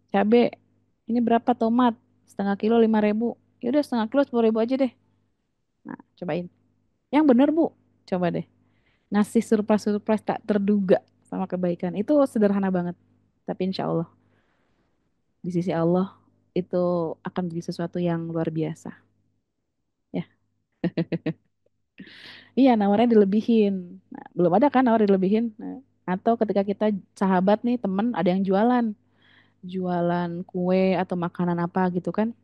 cabe? Ini berapa tomat? Setengah kilo 5.000. Ya udah setengah kilo 10.000 aja deh. Nah cobain. Yang bener Bu. Coba deh. Ngasih surprise-surprise tak terduga sama kebaikan. Itu sederhana banget. Tapi insya Allah. Di sisi Allah itu akan menjadi sesuatu yang luar biasa. Ya. Iya, nawarnya dilebihin. Nah, belum ada kan nawar dilebihin. Nah, atau ketika kita sahabat nih, temen ada yang jualan, jualan kue atau makanan apa gitu kan.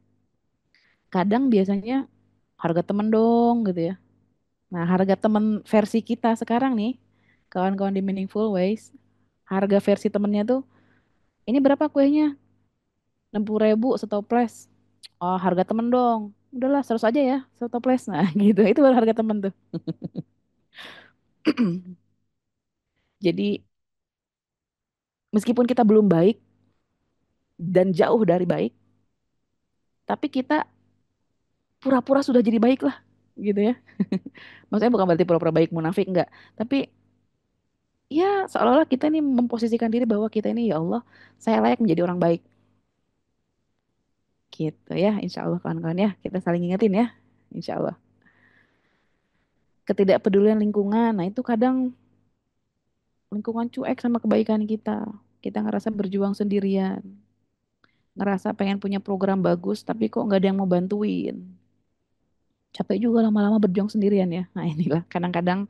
Kadang biasanya harga temen dong gitu ya. Nah, harga temen versi kita sekarang nih, kawan-kawan di Meaningful Ways, harga versi temennya tuh, ini berapa kuenya? 60.000 setoples. Oh, harga temen dong. Udahlah, 100 aja ya, setoples. Nah, gitu. Itu baru harga temen tuh. Jadi, meskipun kita belum baik dan jauh dari baik, tapi kita pura-pura sudah jadi baik lah gitu ya. Maksudnya bukan berarti pura-pura baik munafik enggak, tapi ya seolah-olah kita ini memposisikan diri bahwa kita ini ya Allah, saya layak menjadi orang baik gitu ya. Insya Allah kawan-kawan ya, kita saling ingetin ya. Insya Allah. Ketidakpedulian lingkungan, nah itu kadang lingkungan cuek sama kebaikan kita. Kita ngerasa berjuang sendirian, ngerasa pengen punya program bagus, tapi kok nggak ada yang mau bantuin. Capek juga lama-lama berjuang sendirian ya. Nah inilah kadang-kadang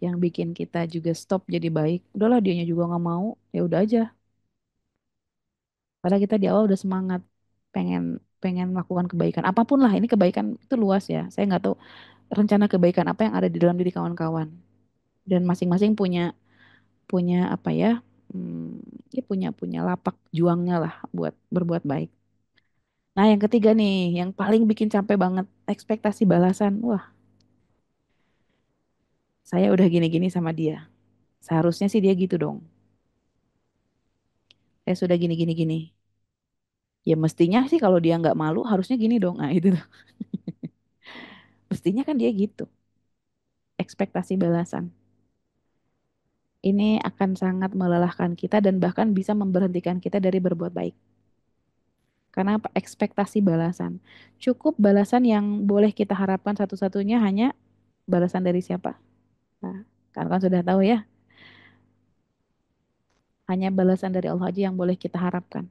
yang bikin kita juga stop jadi baik. Udahlah dianya juga nggak mau, ya udah aja. Padahal kita di awal udah semangat pengen pengen melakukan kebaikan. Apapun lah ini kebaikan itu luas ya. Saya nggak tahu rencana kebaikan apa yang ada di dalam diri kawan-kawan. Dan masing-masing punya punya apa ya? Hmm, ya punya punya lapak juangnya lah buat berbuat baik. Nah yang ketiga nih, yang paling bikin capek banget ekspektasi balasan. Wah, saya udah gini-gini sama dia. Seharusnya sih dia gitu dong. Saya sudah gini-gini gini. Ya mestinya sih kalau dia nggak malu harusnya gini dong. Nah itu tuh. Mestinya kan dia gitu. Ekspektasi balasan. Ini akan sangat melelahkan kita dan bahkan bisa memberhentikan kita dari berbuat baik. Karena apa? Ekspektasi balasan. Cukup balasan yang boleh kita harapkan satu-satunya hanya balasan dari siapa? Nah, kan sudah tahu ya, hanya balasan dari Allah aja yang boleh kita harapkan.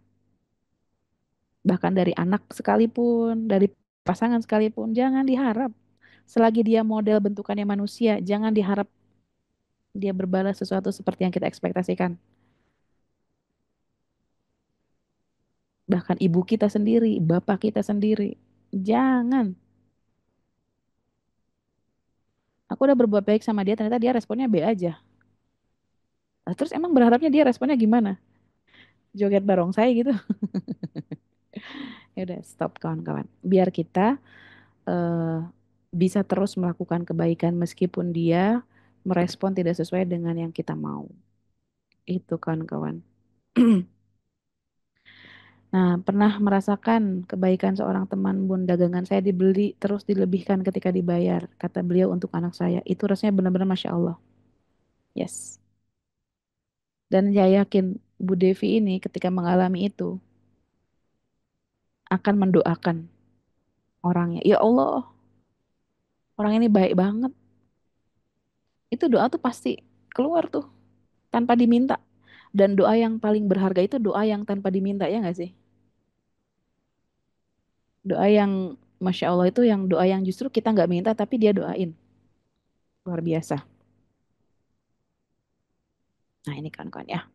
Bahkan dari anak sekalipun, dari pasangan sekalipun, jangan diharap. Selagi dia model bentukannya manusia, jangan diharap dia berbalas sesuatu seperti yang kita ekspektasikan. Bahkan ibu kita sendiri, bapak kita sendiri, jangan. Aku udah berbuat baik sama dia, ternyata dia responnya B aja. Nah, terus emang berharapnya dia responnya gimana? Joget barongsai gitu. Ya udah, stop kawan-kawan. Biar kita eh, bisa terus melakukan kebaikan meskipun dia merespon tidak sesuai dengan yang kita mau. Itu kawan-kawan. Nah, pernah merasakan kebaikan seorang teman bun dagangan saya dibeli terus dilebihkan ketika dibayar. Kata beliau untuk anak saya. Itu rasanya benar-benar Masya Allah. Yes. Dan saya yakin Bu Devi ini ketika mengalami itu akan mendoakan orangnya. Ya Allah, orang ini baik banget. Itu doa tuh pasti keluar tuh tanpa diminta. Dan doa yang paling berharga itu doa yang tanpa diminta, ya nggak sih? Doa yang Masya Allah itu yang doa yang justru kita nggak minta tapi dia doain. Luar biasa. Nah ini kan ya.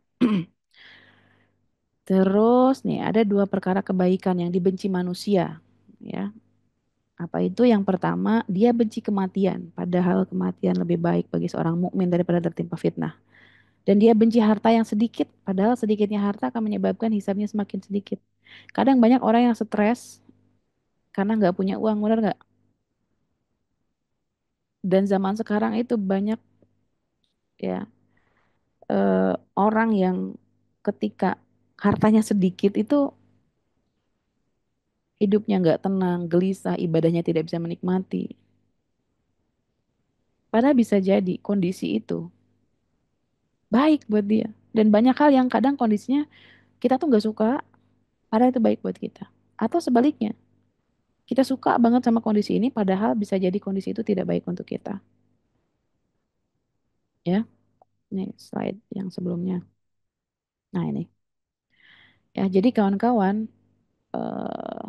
Terus nih ada dua perkara kebaikan yang dibenci manusia. Ya, apa itu? Yang pertama, dia benci kematian, padahal kematian lebih baik bagi seorang mukmin daripada tertimpa fitnah. Dan dia benci harta yang sedikit, padahal sedikitnya harta akan menyebabkan hisabnya semakin sedikit. Kadang banyak orang yang stres karena nggak punya uang, benar nggak? Dan zaman sekarang itu banyak ya orang yang ketika hartanya sedikit itu hidupnya nggak tenang, gelisah, ibadahnya tidak bisa menikmati. Padahal bisa jadi kondisi itu baik buat dia. Dan banyak hal yang kadang kondisinya kita tuh nggak suka, padahal itu baik buat kita. Atau sebaliknya, kita suka banget sama kondisi ini, padahal bisa jadi kondisi itu tidak baik untuk kita. Ya, ini slide yang sebelumnya. Nah ini, ya jadi kawan-kawan, eh,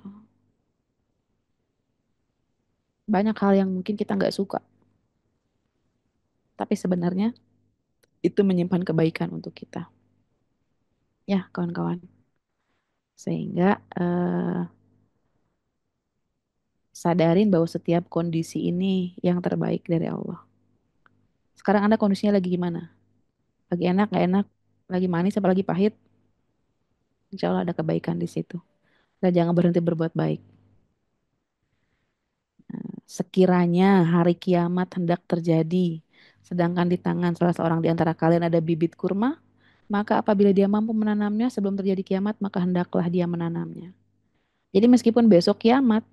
banyak hal yang mungkin kita nggak suka, tapi sebenarnya itu menyimpan kebaikan untuk kita. Ya, kawan-kawan. Sehingga sadarin bahwa setiap kondisi ini yang terbaik dari Allah. Sekarang Anda kondisinya lagi gimana? Lagi enak, nggak enak? Lagi manis, apa lagi pahit? Insya Allah ada kebaikan di situ. Dan jangan berhenti berbuat baik. Sekiranya hari kiamat hendak terjadi, sedangkan di tangan salah seorang di antara kalian ada bibit kurma, maka apabila dia mampu menanamnya sebelum terjadi kiamat, maka hendaklah dia menanamnya. Jadi meskipun besok kiamat,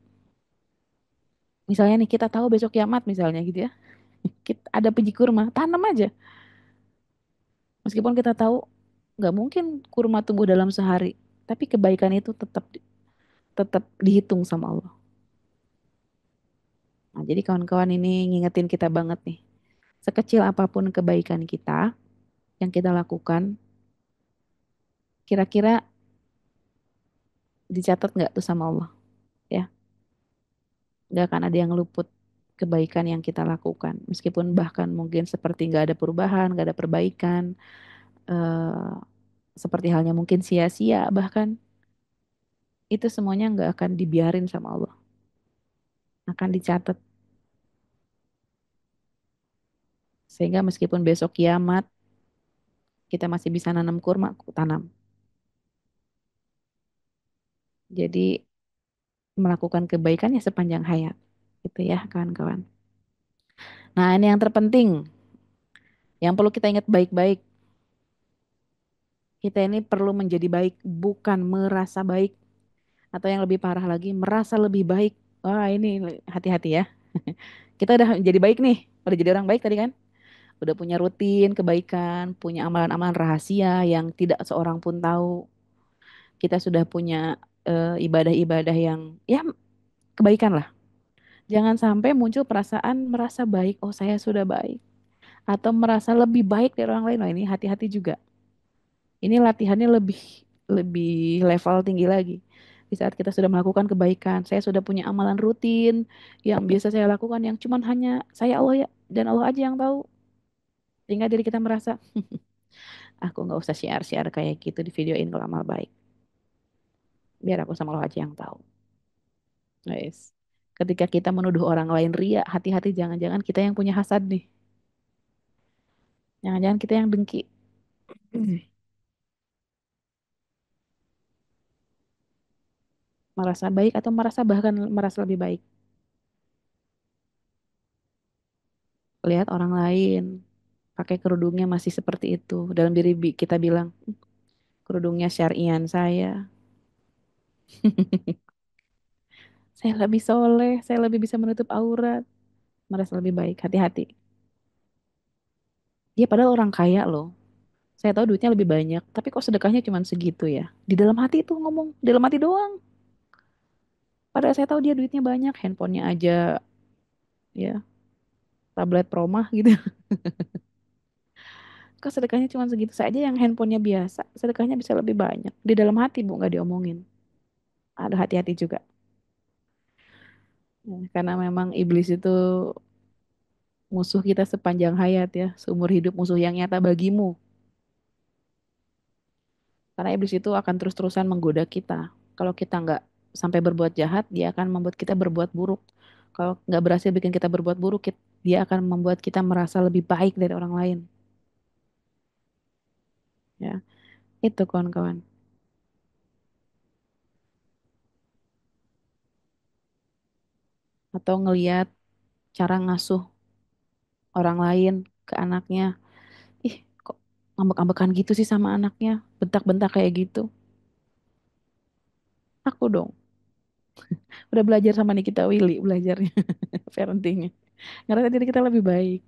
misalnya nih kita tahu besok kiamat misalnya gitu ya, kita ada biji kurma, tanam aja. Meskipun kita tahu nggak mungkin kurma tumbuh dalam sehari, tapi kebaikan itu tetap dihitung sama Allah. Nah, jadi kawan-kawan ini ngingetin kita banget nih. Sekecil apapun kebaikan kita yang kita lakukan, kira-kira dicatat nggak tuh sama Allah? Ya, nggak akan ada yang luput kebaikan yang kita lakukan. Meskipun bahkan mungkin seperti nggak ada perubahan, nggak ada perbaikan, eh, seperti halnya mungkin sia-sia, bahkan itu semuanya nggak akan dibiarin sama Allah. Akan dicatat. Sehingga meskipun besok kiamat, kita masih bisa nanam kurma, tanam. Jadi melakukan kebaikan ya sepanjang hayat. Gitu ya kawan-kawan. Nah ini yang terpenting. Yang perlu kita ingat baik-baik. Kita ini perlu menjadi baik, bukan merasa baik. Atau yang lebih parah lagi, merasa lebih baik. Wah ini hati-hati ya. Kita udah jadi baik nih. Udah jadi orang baik tadi kan. Udah punya rutin kebaikan, punya amalan-amalan rahasia yang tidak seorang pun tahu. Kita sudah punya ibadah-ibadah yang ya kebaikan lah. Jangan sampai muncul perasaan merasa baik, oh saya sudah baik, atau merasa lebih baik dari orang lain. Nah, ini hati-hati juga. Ini latihannya lebih lebih level tinggi lagi. Di saat kita sudah melakukan kebaikan, saya sudah punya amalan rutin yang biasa saya lakukan yang cuman hanya saya Allah ya dan Allah aja yang tahu. Sehingga diri kita merasa, aku nggak usah share-share kayak gitu di videoin kalau amal baik. Biar aku sama Allah aja yang tahu. Guys. Ketika kita menuduh orang lain ria, hati-hati jangan-jangan kita yang punya hasad nih. Jangan-jangan kita yang dengki. Merasa baik atau merasa bahkan merasa lebih baik. Lihat orang lain pakai kerudungnya masih seperti itu. Dalam diri kita bilang, kerudungnya syarian saya. Saya lebih soleh, saya lebih bisa menutup aurat. Merasa lebih baik, hati-hati. Dia padahal orang kaya loh. Saya tahu duitnya lebih banyak, tapi kok sedekahnya cuma segitu ya. Di dalam hati itu ngomong, di dalam hati doang. Padahal saya tahu dia duitnya banyak, handphonenya aja ya tablet promah gitu. Kok sedekahnya cuma segitu saja yang handphonenya biasa, sedekahnya bisa lebih banyak. Di dalam hati Bu, nggak diomongin. Ada hati-hati juga. Ya, karena memang iblis itu musuh kita sepanjang hayat ya, seumur hidup musuh yang nyata bagimu. Karena iblis itu akan terus-terusan menggoda kita. Kalau kita nggak sampai berbuat jahat, dia akan membuat kita berbuat buruk. Kalau nggak berhasil bikin kita berbuat buruk, dia akan membuat kita merasa lebih baik dari orang lain. Ya, itu kawan-kawan. Atau ngeliat cara ngasuh orang lain ke anaknya. Ih, kok ngambek-ngambekan gitu sih sama anaknya, bentak-bentak kayak gitu. Aku dong, udah belajar sama Nikita Willy belajarnya, parentingnya. Ngerasa diri kita lebih baik.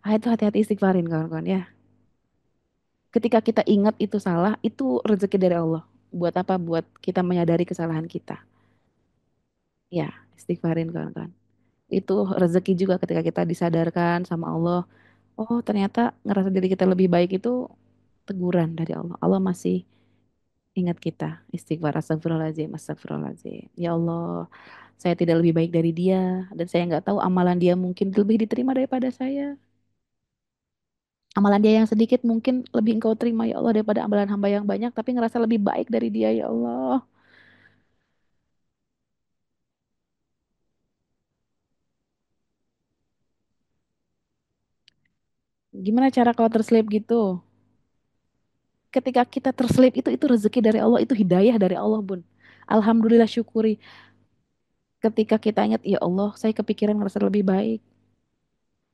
Ah, itu hati-hati istighfarin kawan-kawan ya. Ketika kita ingat itu salah, itu rezeki dari Allah. Buat apa? Buat kita menyadari kesalahan kita. Ya, istighfarin kawan-kawan. Itu rezeki juga ketika kita disadarkan sama Allah. Oh, ternyata ngerasa diri kita lebih baik itu teguran dari Allah. Allah masih ingat kita. Istighfar, astagfirullahaladzim, astagfirullahaladzim. Ya Allah, saya tidak lebih baik dari dia. Dan saya nggak tahu amalan dia mungkin lebih diterima daripada saya. Amalan dia yang sedikit mungkin lebih engkau terima ya Allah daripada amalan hamba yang banyak. Tapi ngerasa lebih baik dari dia ya Allah. Gimana cara kalau terselip gitu? Ketika kita terselip itu rezeki dari Allah, itu hidayah dari Allah, Bun. Alhamdulillah syukuri. Ketika kita ingat, ya Allah, saya kepikiran ngerasa lebih baik.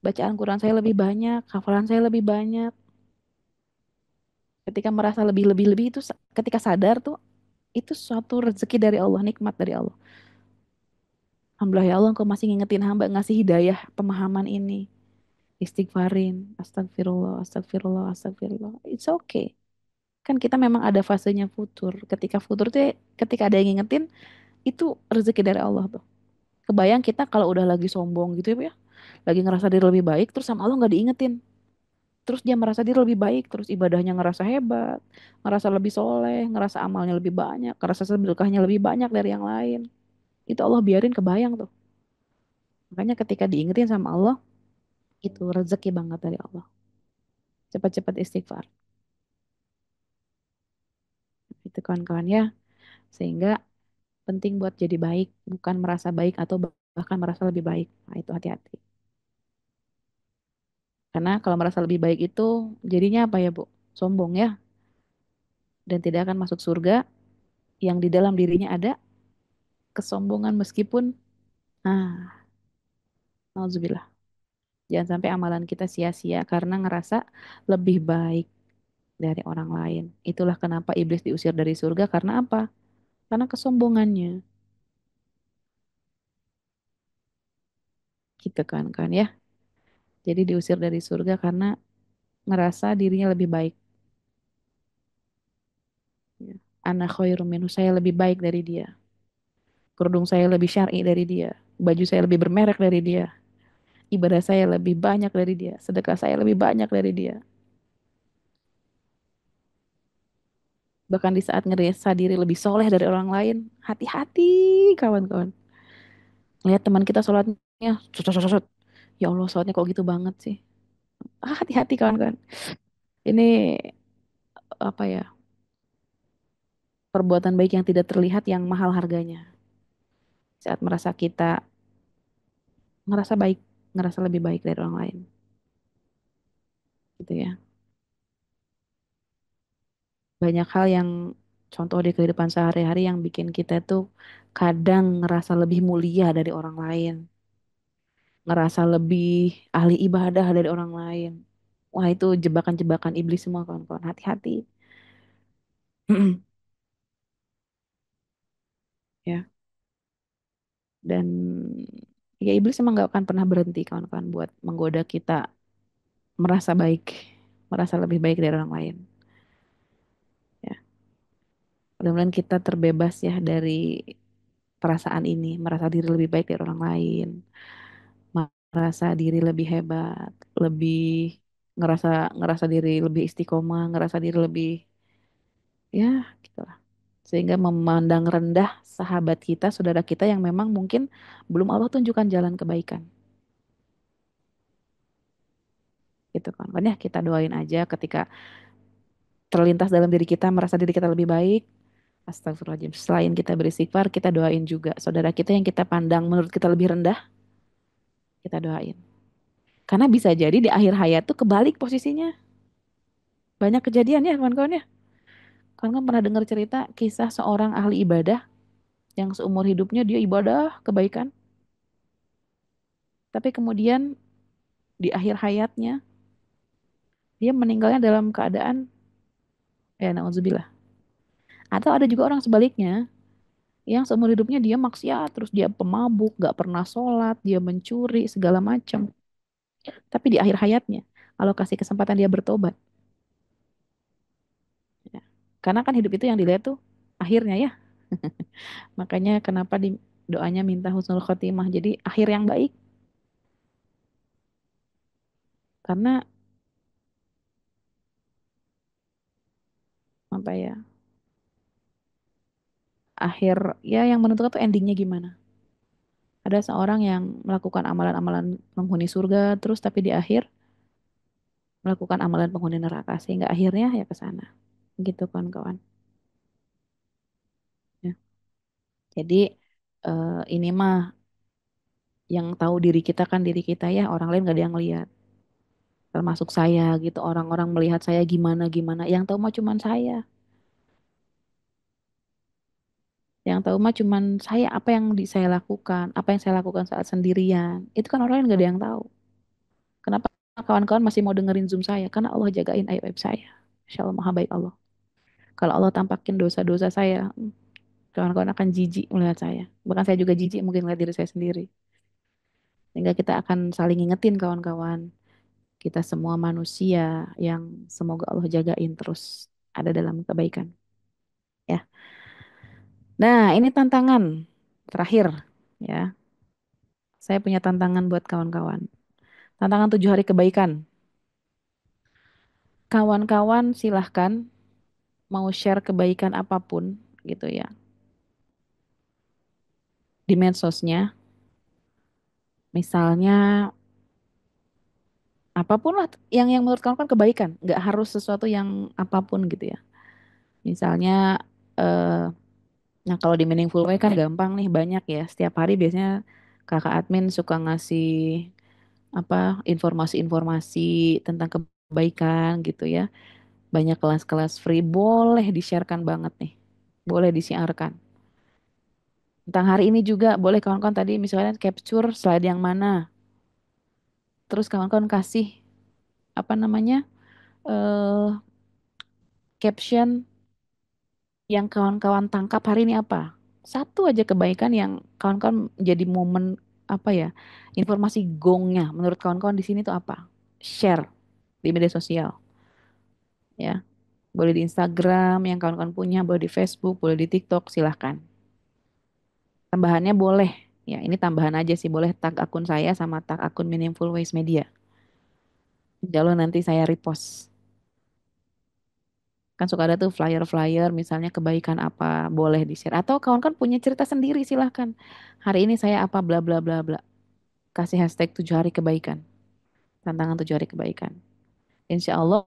Bacaan Quran saya lebih banyak, hafalan saya lebih banyak. Ketika merasa lebih-lebih itu, ketika sadar tuh, itu suatu rezeki dari Allah, nikmat dari Allah. Alhamdulillah ya Allah, Engkau masih ngingetin hamba, ngasih hidayah pemahaman ini. Istighfarin, astagfirullah, astagfirullah, astagfirullah. It's okay. Kan kita memang ada fasenya futur. Ketika futur tuh, ketika ada yang ngingetin, itu rezeki dari Allah tuh. Kebayang kita kalau udah lagi sombong gitu ya, Bu ya, lagi ngerasa diri lebih baik, terus sama Allah nggak diingetin. Terus dia merasa diri lebih baik, terus ibadahnya ngerasa hebat, ngerasa lebih soleh, ngerasa amalnya lebih banyak, ngerasa sedekahnya lebih banyak dari yang lain. Itu Allah biarin kebayang tuh. Makanya ketika diingetin sama Allah, itu rezeki banget dari Allah. Cepat-cepat istighfar. Itu kawan-kawan ya. Sehingga penting buat jadi baik, bukan merasa baik atau bahkan merasa lebih baik. Nah, itu hati-hati. Karena kalau merasa lebih baik itu jadinya apa ya, Bu? Sombong ya. Dan tidak akan masuk surga yang di dalam dirinya ada kesombongan meskipun nauzubillah. Jangan sampai amalan kita sia-sia karena ngerasa lebih baik dari orang lain. Itulah kenapa iblis diusir dari surga karena apa? Karena kesombongannya. Gitu kan ya. Jadi diusir dari surga karena ngerasa dirinya lebih baik. Ya. Ana khairum minhu, saya lebih baik dari dia. Kerudung saya lebih syar'i dari dia. Baju saya lebih bermerek dari dia. Ibadah saya lebih banyak dari dia. Sedekah saya lebih banyak dari dia. Bahkan di saat ngerasa diri lebih soleh dari orang lain, hati-hati kawan-kawan. Lihat teman kita sholatnya, sut, sut, sut, sut. Ya Allah sholatnya kok gitu banget sih. Hati-hati kawan-kawan. Ini apa ya, perbuatan baik yang tidak terlihat yang mahal harganya. Saat merasa kita ngerasa baik, ngerasa lebih baik dari orang lain. Gitu ya. Banyak hal yang contoh di kehidupan sehari-hari yang bikin kita tuh kadang ngerasa lebih mulia dari orang lain. Ngerasa lebih ahli ibadah dari orang lain. Wah itu jebakan-jebakan iblis semua kawan-kawan. Hati-hati. Ya. Dan ya iblis emang gak akan pernah berhenti kawan-kawan buat menggoda kita merasa baik, merasa lebih baik dari orang lain. Ya. Mudah-mudahan kita terbebas ya dari perasaan ini, merasa diri lebih baik dari orang lain, merasa diri lebih hebat, lebih ngerasa ngerasa diri lebih istiqomah, ngerasa diri lebih ya gitulah. Sehingga memandang rendah sahabat kita, saudara kita yang memang mungkin belum Allah tunjukkan jalan kebaikan. Gitu kan. Kan ya kita doain aja ketika terlintas dalam diri kita merasa diri kita lebih baik. Astagfirullahaladzim. Selain kita beristighfar, kita doain juga saudara kita yang kita pandang menurut kita lebih rendah, kita doain. Karena bisa jadi di akhir hayat tuh kebalik posisinya. Banyak kejadian ya kawan-kawan ya. Kawan-kawan pernah dengar cerita kisah seorang ahli ibadah yang seumur hidupnya dia ibadah kebaikan. Tapi kemudian di akhir hayatnya dia meninggalnya dalam keadaan ya nauzubillah. Atau ada juga orang sebaliknya yang seumur hidupnya dia maksiat, terus dia pemabuk, gak pernah sholat, dia mencuri segala macam. Tapi di akhir hayatnya, kalau kasih kesempatan dia bertobat, ya. Karena kan hidup itu yang dilihat tuh akhirnya ya. Makanya kenapa di doanya minta husnul khotimah, jadi akhir yang baik. Karena apa ya? Akhir ya yang menentukan tuh endingnya gimana. Ada seorang yang melakukan amalan-amalan penghuni surga, terus tapi di akhir melakukan amalan penghuni neraka, sehingga akhirnya ya ke sana. Gitu kan kawan. Ya. Jadi ini mah yang tahu diri kita kan diri kita ya, orang lain gak ada yang lihat. Termasuk saya gitu, orang-orang melihat saya gimana-gimana. Yang tahu mah cuman saya. Yang tahu mah cuman saya, apa yang saya lakukan, apa yang saya lakukan saat sendirian. Itu kan orang lain gak ada yang tahu. Kenapa kawan-kawan masih mau dengerin Zoom saya? Karena Allah jagain aib-aib saya. Insya Allah maha baik Allah. Kalau Allah tampakin dosa-dosa saya, kawan-kawan akan jijik melihat saya. Bahkan saya juga jijik mungkin melihat diri saya sendiri. Sehingga kita akan saling ingetin kawan-kawan. Kita semua manusia yang semoga Allah jagain terus ada dalam kebaikan. Ya. Nah, ini tantangan terakhir ya. Saya punya tantangan buat kawan-kawan. Tantangan 7 hari kebaikan. Kawan-kawan silahkan mau share kebaikan apapun gitu ya di medsosnya. Misalnya apapun lah yang menurut kamu kan kebaikan, nggak harus sesuatu yang apapun gitu ya. Misalnya eh nah kalau di Meaningful Way kan gampang nih banyak ya. Setiap hari biasanya kakak admin suka ngasih apa informasi-informasi tentang kebaikan gitu ya. Banyak kelas-kelas free boleh di-sharekan banget nih. Boleh disiarkan. Tentang hari ini juga boleh kawan-kawan tadi misalnya capture slide yang mana. Terus kawan-kawan kasih apa namanya? eh caption yang kawan-kawan tangkap hari ini apa? Satu aja kebaikan yang kawan-kawan jadi momen apa ya? Informasi gongnya menurut kawan-kawan di sini tuh apa? Share di media sosial ya. Boleh di Instagram yang kawan-kawan punya, boleh di Facebook, boleh di TikTok, silahkan. Tambahannya boleh, ya ini tambahan aja sih, boleh tag akun saya sama tag akun Meaningful Ways Media. Insya Allah nanti saya repost. Kan suka ada tuh flyer-flyer, misalnya kebaikan apa, boleh di-share. Atau kawan-kawan punya cerita sendiri, silahkan. Hari ini saya apa, bla bla bla bla. Kasih hashtag 7 hari kebaikan. Tantangan 7 hari kebaikan. Insya Allah,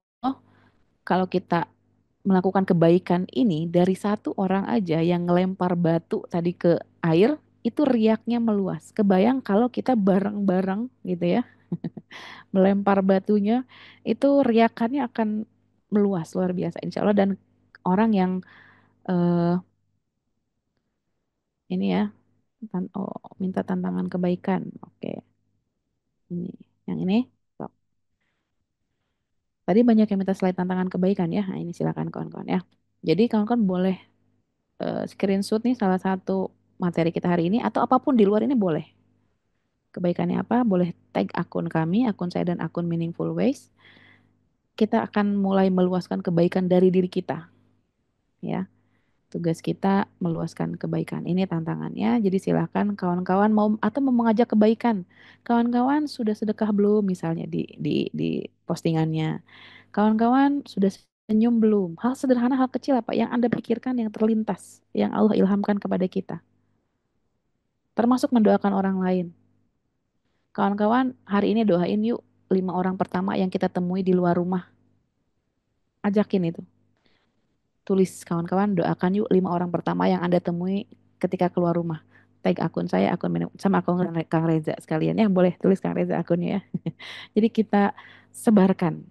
kalau kita melakukan kebaikan ini dari satu orang aja yang ngelempar batu tadi ke air, itu riaknya meluas. Kebayang kalau kita bareng-bareng gitu ya, melempar batunya, itu riakannya akan meluas luar biasa insya Allah. Dan orang yang eh, ini ya, minta tantangan kebaikan. Oke, ini yang ini. Stop. Tadi banyak yang minta slide tantangan kebaikan ya. Nah, ini silakan kawan-kawan ya. Jadi kawan-kawan boleh screenshot nih salah satu materi kita hari ini atau apapun di luar ini boleh. Kebaikannya apa? Boleh tag akun kami, akun saya dan akun Meaningful Ways. Kita akan mulai meluaskan kebaikan dari diri kita, ya. Tugas kita meluaskan kebaikan. Ini tantangannya. Jadi silahkan kawan-kawan mau atau mau mengajak kebaikan. Kawan-kawan sudah sedekah belum misalnya di postingannya. Kawan-kawan sudah senyum belum? Hal sederhana, hal kecil apa yang Anda pikirkan yang terlintas, yang Allah ilhamkan kepada kita. Termasuk mendoakan orang lain. Kawan-kawan, hari ini doain yuk 5 orang pertama yang kita temui di luar rumah. Ajakin itu. Tulis kawan-kawan, doakan yuk 5 orang pertama yang Anda temui ketika keluar rumah. Tag akun saya, sama akun Kang Reza sekalian ya. Boleh tulis Kang Reza akunnya ya. Jadi kita sebarkan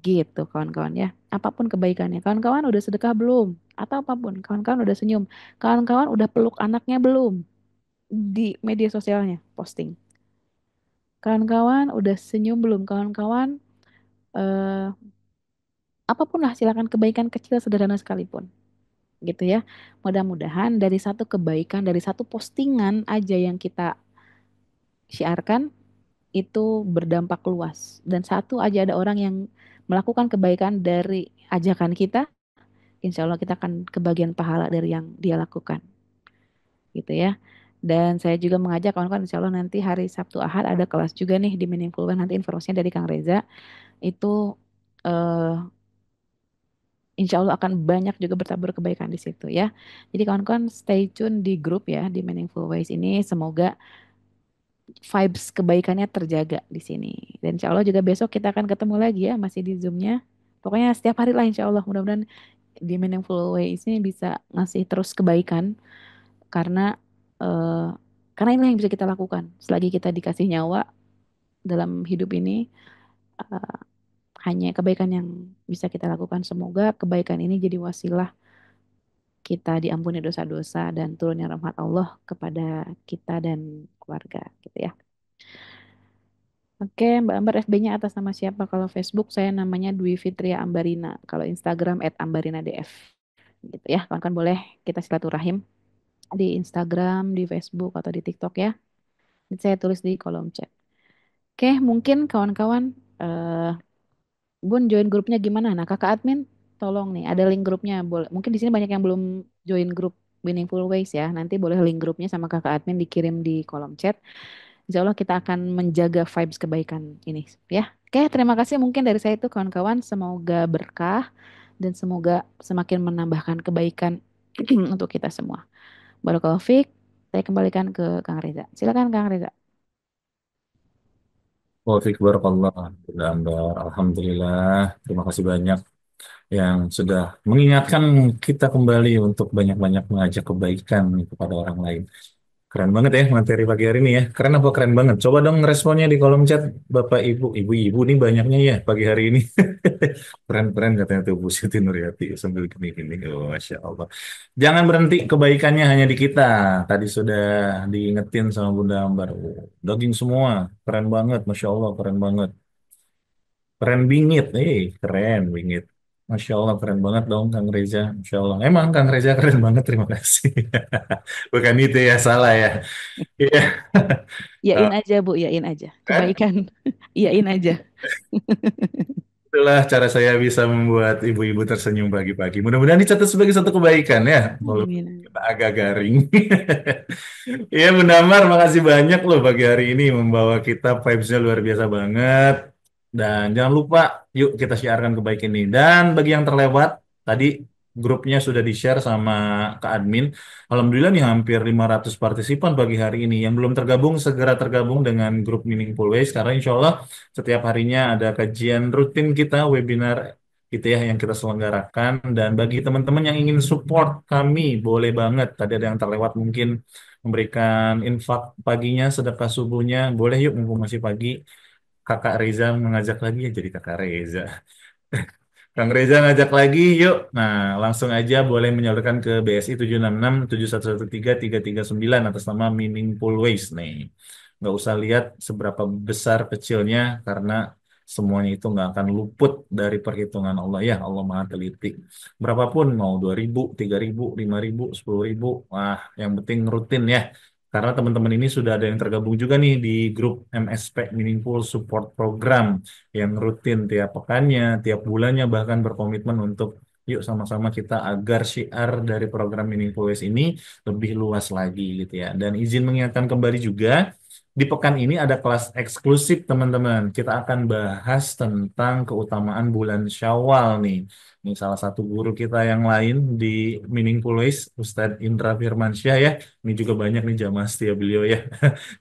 gitu kawan-kawan ya. Apapun kebaikannya. Kawan-kawan udah sedekah belum? Atau apapun. Kawan-kawan udah senyum. Kawan-kawan udah peluk anaknya belum? Di media sosialnya posting. Kawan-kawan udah senyum belum? Kawan-kawan eh, apapun lah silakan kebaikan kecil sederhana sekalipun gitu ya. Mudah-mudahan dari satu kebaikan, dari satu postingan aja yang kita syiarkan itu berdampak luas. Dan satu aja ada orang yang melakukan kebaikan dari ajakan kita, insya Allah kita akan kebagian pahala dari yang dia lakukan gitu ya. Dan saya juga mengajak kawan-kawan insya Allah nanti hari Sabtu Ahad ada kelas juga nih di Meaningful One, nanti informasinya dari Kang Reza. Itu eh, insya Allah akan banyak juga bertabur kebaikan di situ ya. Jadi kawan-kawan stay tune di grup ya di Meaningful Ways ini. Semoga vibes kebaikannya terjaga di sini. Dan insya Allah juga besok kita akan ketemu lagi ya masih di Zoom-nya. Pokoknya setiap hari lah insya Allah. Mudah-mudahan di Meaningful Ways ini bisa ngasih terus kebaikan karena eh, karena inilah yang bisa kita lakukan. Selagi kita dikasih nyawa dalam hidup ini, eh, hanya kebaikan yang bisa kita lakukan. Semoga kebaikan ini jadi wasilah kita diampuni dosa-dosa dan turunnya rahmat Allah kepada kita dan keluarga gitu ya. Oke, Mbak Ambar FB-nya atas nama siapa? Kalau Facebook saya namanya Dwi Fitria Ambarina. Kalau Instagram @ambarinadf. Gitu ya, kawan-kawan boleh kita silaturahim di Instagram, di Facebook atau di TikTok ya. Nanti saya tulis di kolom chat. Oke, mungkin kawan-kawan eh Bun join grupnya gimana? Nah, Kakak admin tolong nih ada link grupnya. Boleh. Mungkin di sini banyak yang belum join grup Meaningful Ways ya. Nanti boleh link grupnya sama Kakak admin dikirim di kolom chat. Insya Allah kita akan menjaga vibes kebaikan ini ya. Oke, terima kasih mungkin dari saya itu kawan-kawan. Semoga berkah dan semoga semakin menambahkan kebaikan untuk kita semua. Barakallahu fiik. Saya kembalikan ke Kang Reza. Silakan Kang Reza. Wafik barakallah. Alhamdulillah. Terima kasih banyak yang sudah mengingatkan kita kembali untuk banyak-banyak mengajak kebaikan kepada orang lain. Keren banget ya materi pagi hari ini ya. Keren apa keren banget? Coba dong responnya di kolom chat Bapak Ibu. Ibu-ibu nih banyaknya ya pagi hari ini. Keren-keren katanya tuh Bu Siti Nuryati sambil gini-gini. Oh, Masya Allah. Jangan berhenti kebaikannya hanya di kita. Tadi sudah diingetin sama Bunda Ambar. Oh, daging semua. Keren banget. Masya Allah keren banget. Keren bingit. Keren bingit. Masya Allah keren banget dong Kang Reza. Masya Allah. Emang Kang Reza keren banget. Terima kasih. Bukan itu ya, salah ya. Iya. Iyain aja Bu, iyain aja. Kan? Kebaikan. Iyain aja. Itulah cara saya bisa membuat ibu-ibu tersenyum pagi-pagi. Mudah-mudahan dicatat sebagai satu kebaikan ya, walaupun Amin. kita agak garing. Iya, Bunda Damar, makasih banyak loh pagi hari ini membawa kita vibes-nya luar biasa banget. Dan jangan lupa, yuk kita siarkan kebaikan ini. Dan bagi yang terlewat, tadi grupnya sudah di-share sama ke admin. Alhamdulillah nih hampir 500 partisipan pagi hari ini. Yang belum tergabung, segera tergabung dengan grup Meaningful Ways. Karena insya Allah setiap harinya ada kajian rutin kita, webinar gitu ya yang kita selenggarakan. Dan bagi teman-teman yang ingin support kami, boleh banget. Tadi ada yang terlewat mungkin memberikan infak paginya, sedekah subuhnya. Boleh yuk mumpung masih pagi. Kakak Reza mengajak lagi ya jadi Kakak Reza. Kang Reza ngajak lagi, yuk. Nah, langsung aja boleh menyalurkan ke BSI 766 7113 339 atas nama Meaningful Ways nih. Nggak usah lihat seberapa besar kecilnya, karena semuanya itu nggak akan luput dari perhitungan Allah. Ya, Allah Maha Teliti. Berapapun, mau 2.000, 3.000, 5.000, 10.000, wah, yang penting rutin ya. Karena teman-teman ini sudah ada yang tergabung juga nih di grup MSP Meaningful Support Program yang rutin tiap pekannya, tiap bulannya bahkan berkomitmen untuk yuk sama-sama kita agar syiar dari program Meaningful Ways ini lebih luas lagi gitu ya. Dan izin mengingatkan kembali juga, di pekan ini ada kelas eksklusif teman-teman. Kita akan bahas tentang keutamaan bulan Syawal nih. Ini salah satu guru kita yang lain di Meaningful Ways, Ustadz Indra Firmansyah ya. Ini juga banyak nih jamaah setia beliau ya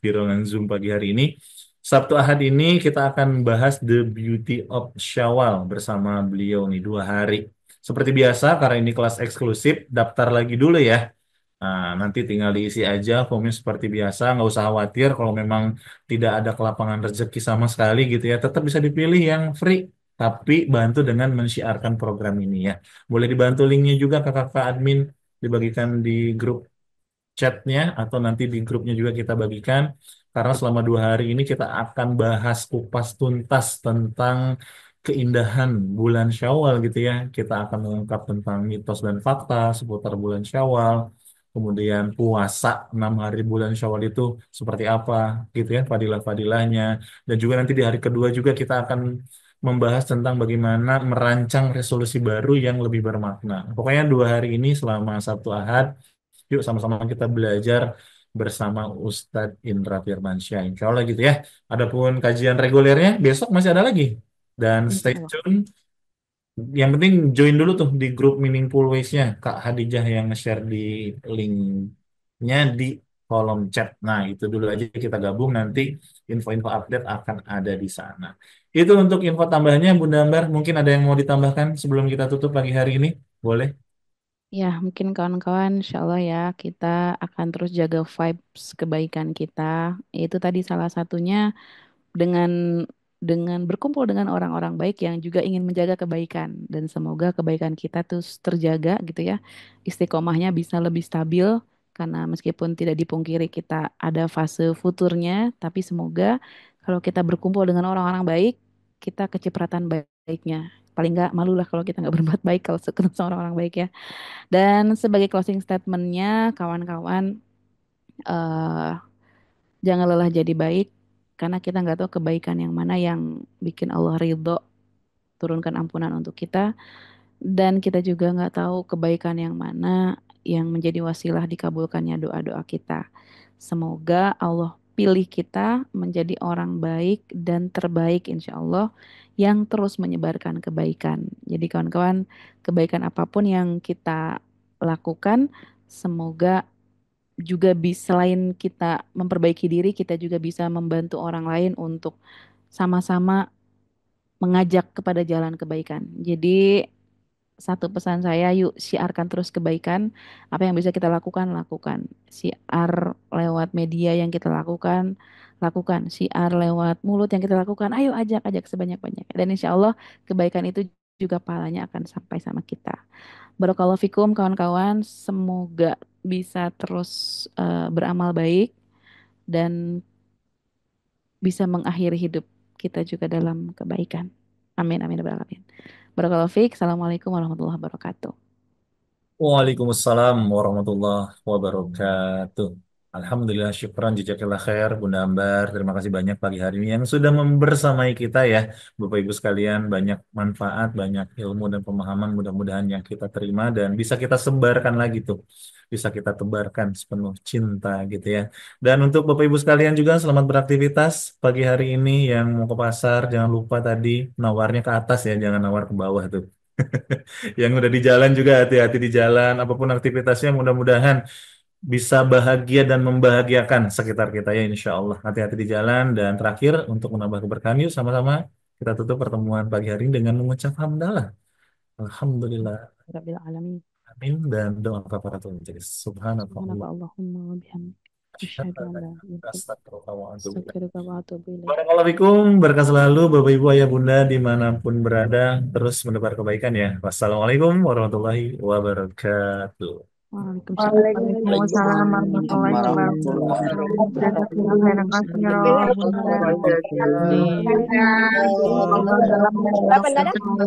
di ruangan Zoom pagi hari ini. Sabtu Ahad ini kita akan bahas The Beauty of Syawal bersama beliau nih 2 hari. Seperti biasa, karena ini kelas eksklusif, daftar lagi dulu ya. Nah, nanti tinggal diisi aja formnya seperti biasa, nggak usah khawatir kalau memang tidak ada kelapangan rezeki sama sekali gitu ya. Tetap bisa dipilih yang free, tapi bantu dengan mensyiarkan program ini ya. Boleh dibantu linknya juga ke kakak admin, dibagikan di grup chatnya atau nanti di grupnya juga kita bagikan karena selama 2 hari ini kita akan bahas kupas tuntas tentang keindahan bulan Syawal gitu ya. Kita akan mengungkap tentang mitos dan fakta seputar bulan Syawal. Kemudian puasa 6 hari bulan Syawal itu seperti apa gitu ya, fadilah-fadilahnya. Dan juga nanti di hari kedua juga kita akan membahas tentang bagaimana merancang resolusi baru yang lebih bermakna. Pokoknya 2 hari ini selama Sabtu Ahad, yuk sama-sama kita belajar bersama Ustadz Indra Firmansyah. Insya Allah gitu ya. Adapun kajian regulernya besok masih ada lagi. Dan Insya stay Allah. tune. Yang penting join dulu tuh di grup Meaningful Ways-nya. Kak Hadijah yang nge-share di linknya di kolom chat. Nah, itu dulu aja kita gabung. Nanti info-info update akan ada di sana. Itu untuk info tambahannya, Bunda Ambar. Mungkin ada yang mau ditambahkan sebelum kita tutup pagi hari ini? Boleh? Ya, mungkin kawan-kawan, insya Allah ya, kita akan terus jaga vibes kebaikan kita. Itu tadi salah satunya dengan berkumpul dengan orang-orang baik yang juga ingin menjaga kebaikan, dan semoga kebaikan kita terus terjaga gitu ya. Istiqomahnya bisa lebih stabil karena meskipun tidak dipungkiri kita ada fase futurnya, tapi semoga kalau kita berkumpul dengan orang-orang baik, kita kecipratan baiknya. Paling nggak malulah kalau kita nggak berbuat baik kalau ketemu sama orang-orang baik ya. Dan sebagai closing statementnya, kawan-kawan, eh jangan lelah jadi baik, karena kita nggak tahu kebaikan yang mana yang bikin Allah ridho, turunkan ampunan untuk kita, dan kita juga nggak tahu kebaikan yang mana yang menjadi wasilah dikabulkannya doa-doa kita. Semoga Allah pilih kita menjadi orang baik dan terbaik insya Allah yang terus menyebarkan kebaikan. Jadi kawan-kawan, kebaikan apapun yang kita lakukan, semoga juga bisa, selain kita memperbaiki diri, kita juga bisa membantu orang lain untuk sama-sama mengajak kepada jalan kebaikan. Jadi satu pesan saya, yuk siarkan terus kebaikan. Apa yang bisa kita lakukan, lakukan. Siar lewat media yang kita lakukan, lakukan. Siar lewat mulut yang kita lakukan, ayo ajak sebanyak-banyaknya. Dan insya Allah kebaikan itu juga pahalanya akan sampai sama kita. Barakallahu fikum kawan-kawan, semoga bisa terus beramal baik dan bisa mengakhiri hidup kita juga dalam kebaikan. Amin amin ya rabbal alamin. Barakallahu fiik. Assalamualaikum warahmatullahi wabarakatuh. Waalaikumsalam warahmatullahi wabarakatuh. Alhamdulillah, syukran, jazakallah khair, Bunda Ambar. Terima kasih banyak pagi hari ini yang sudah membersamai kita ya, Bapak Ibu sekalian. Banyak manfaat, banyak ilmu dan pemahaman mudah-mudahan yang kita terima dan bisa kita sebarkan lagi tuh. Bisa kita tebarkan sepenuh cinta gitu ya. Dan untuk Bapak Ibu sekalian juga selamat beraktivitas pagi hari ini yang mau ke pasar. Jangan lupa tadi nawarnya ke atas ya, jangan nawar ke bawah tuh. Yang udah di jalan juga hati-hati di jalan. Apapun aktivitasnya mudah-mudahan bisa bahagia dan membahagiakan sekitar kita ya insya Allah. Hati-hati di jalan dan terakhir untuk menambah keberkahan yuk sama-sama kita tutup pertemuan pagi hari ini dengan mengucap hamdalah. Alhamdulillah. Rabbil alamin. Amin dan doa kafaratul majelis. Subhanaka Subhanallah. Allahumma wa bihamdika. Asyhadu an la ilaha illa anta Astagfirullah wa atubu ilaik. astaghfiruka wa atubu ilaik. Barakallahu fikum, berkah selalu Bapak Ibu Ayah Bunda dimanapun berada terus mendebar kebaikan ya. Wassalamualaikum warahmatullahi wabarakatuh. Waalaikumsalam. Waalaikumsalam warahmatullahi wabarakatuh. Jazakallahu khairan katsiran.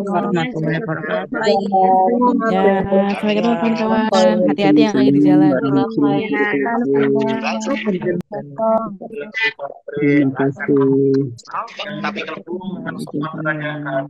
Warahmatullahi wabarakatuh. Ya, sampai ketemu kawan-kawan. Hati-hati yang lagi di jalan. Terima kasih.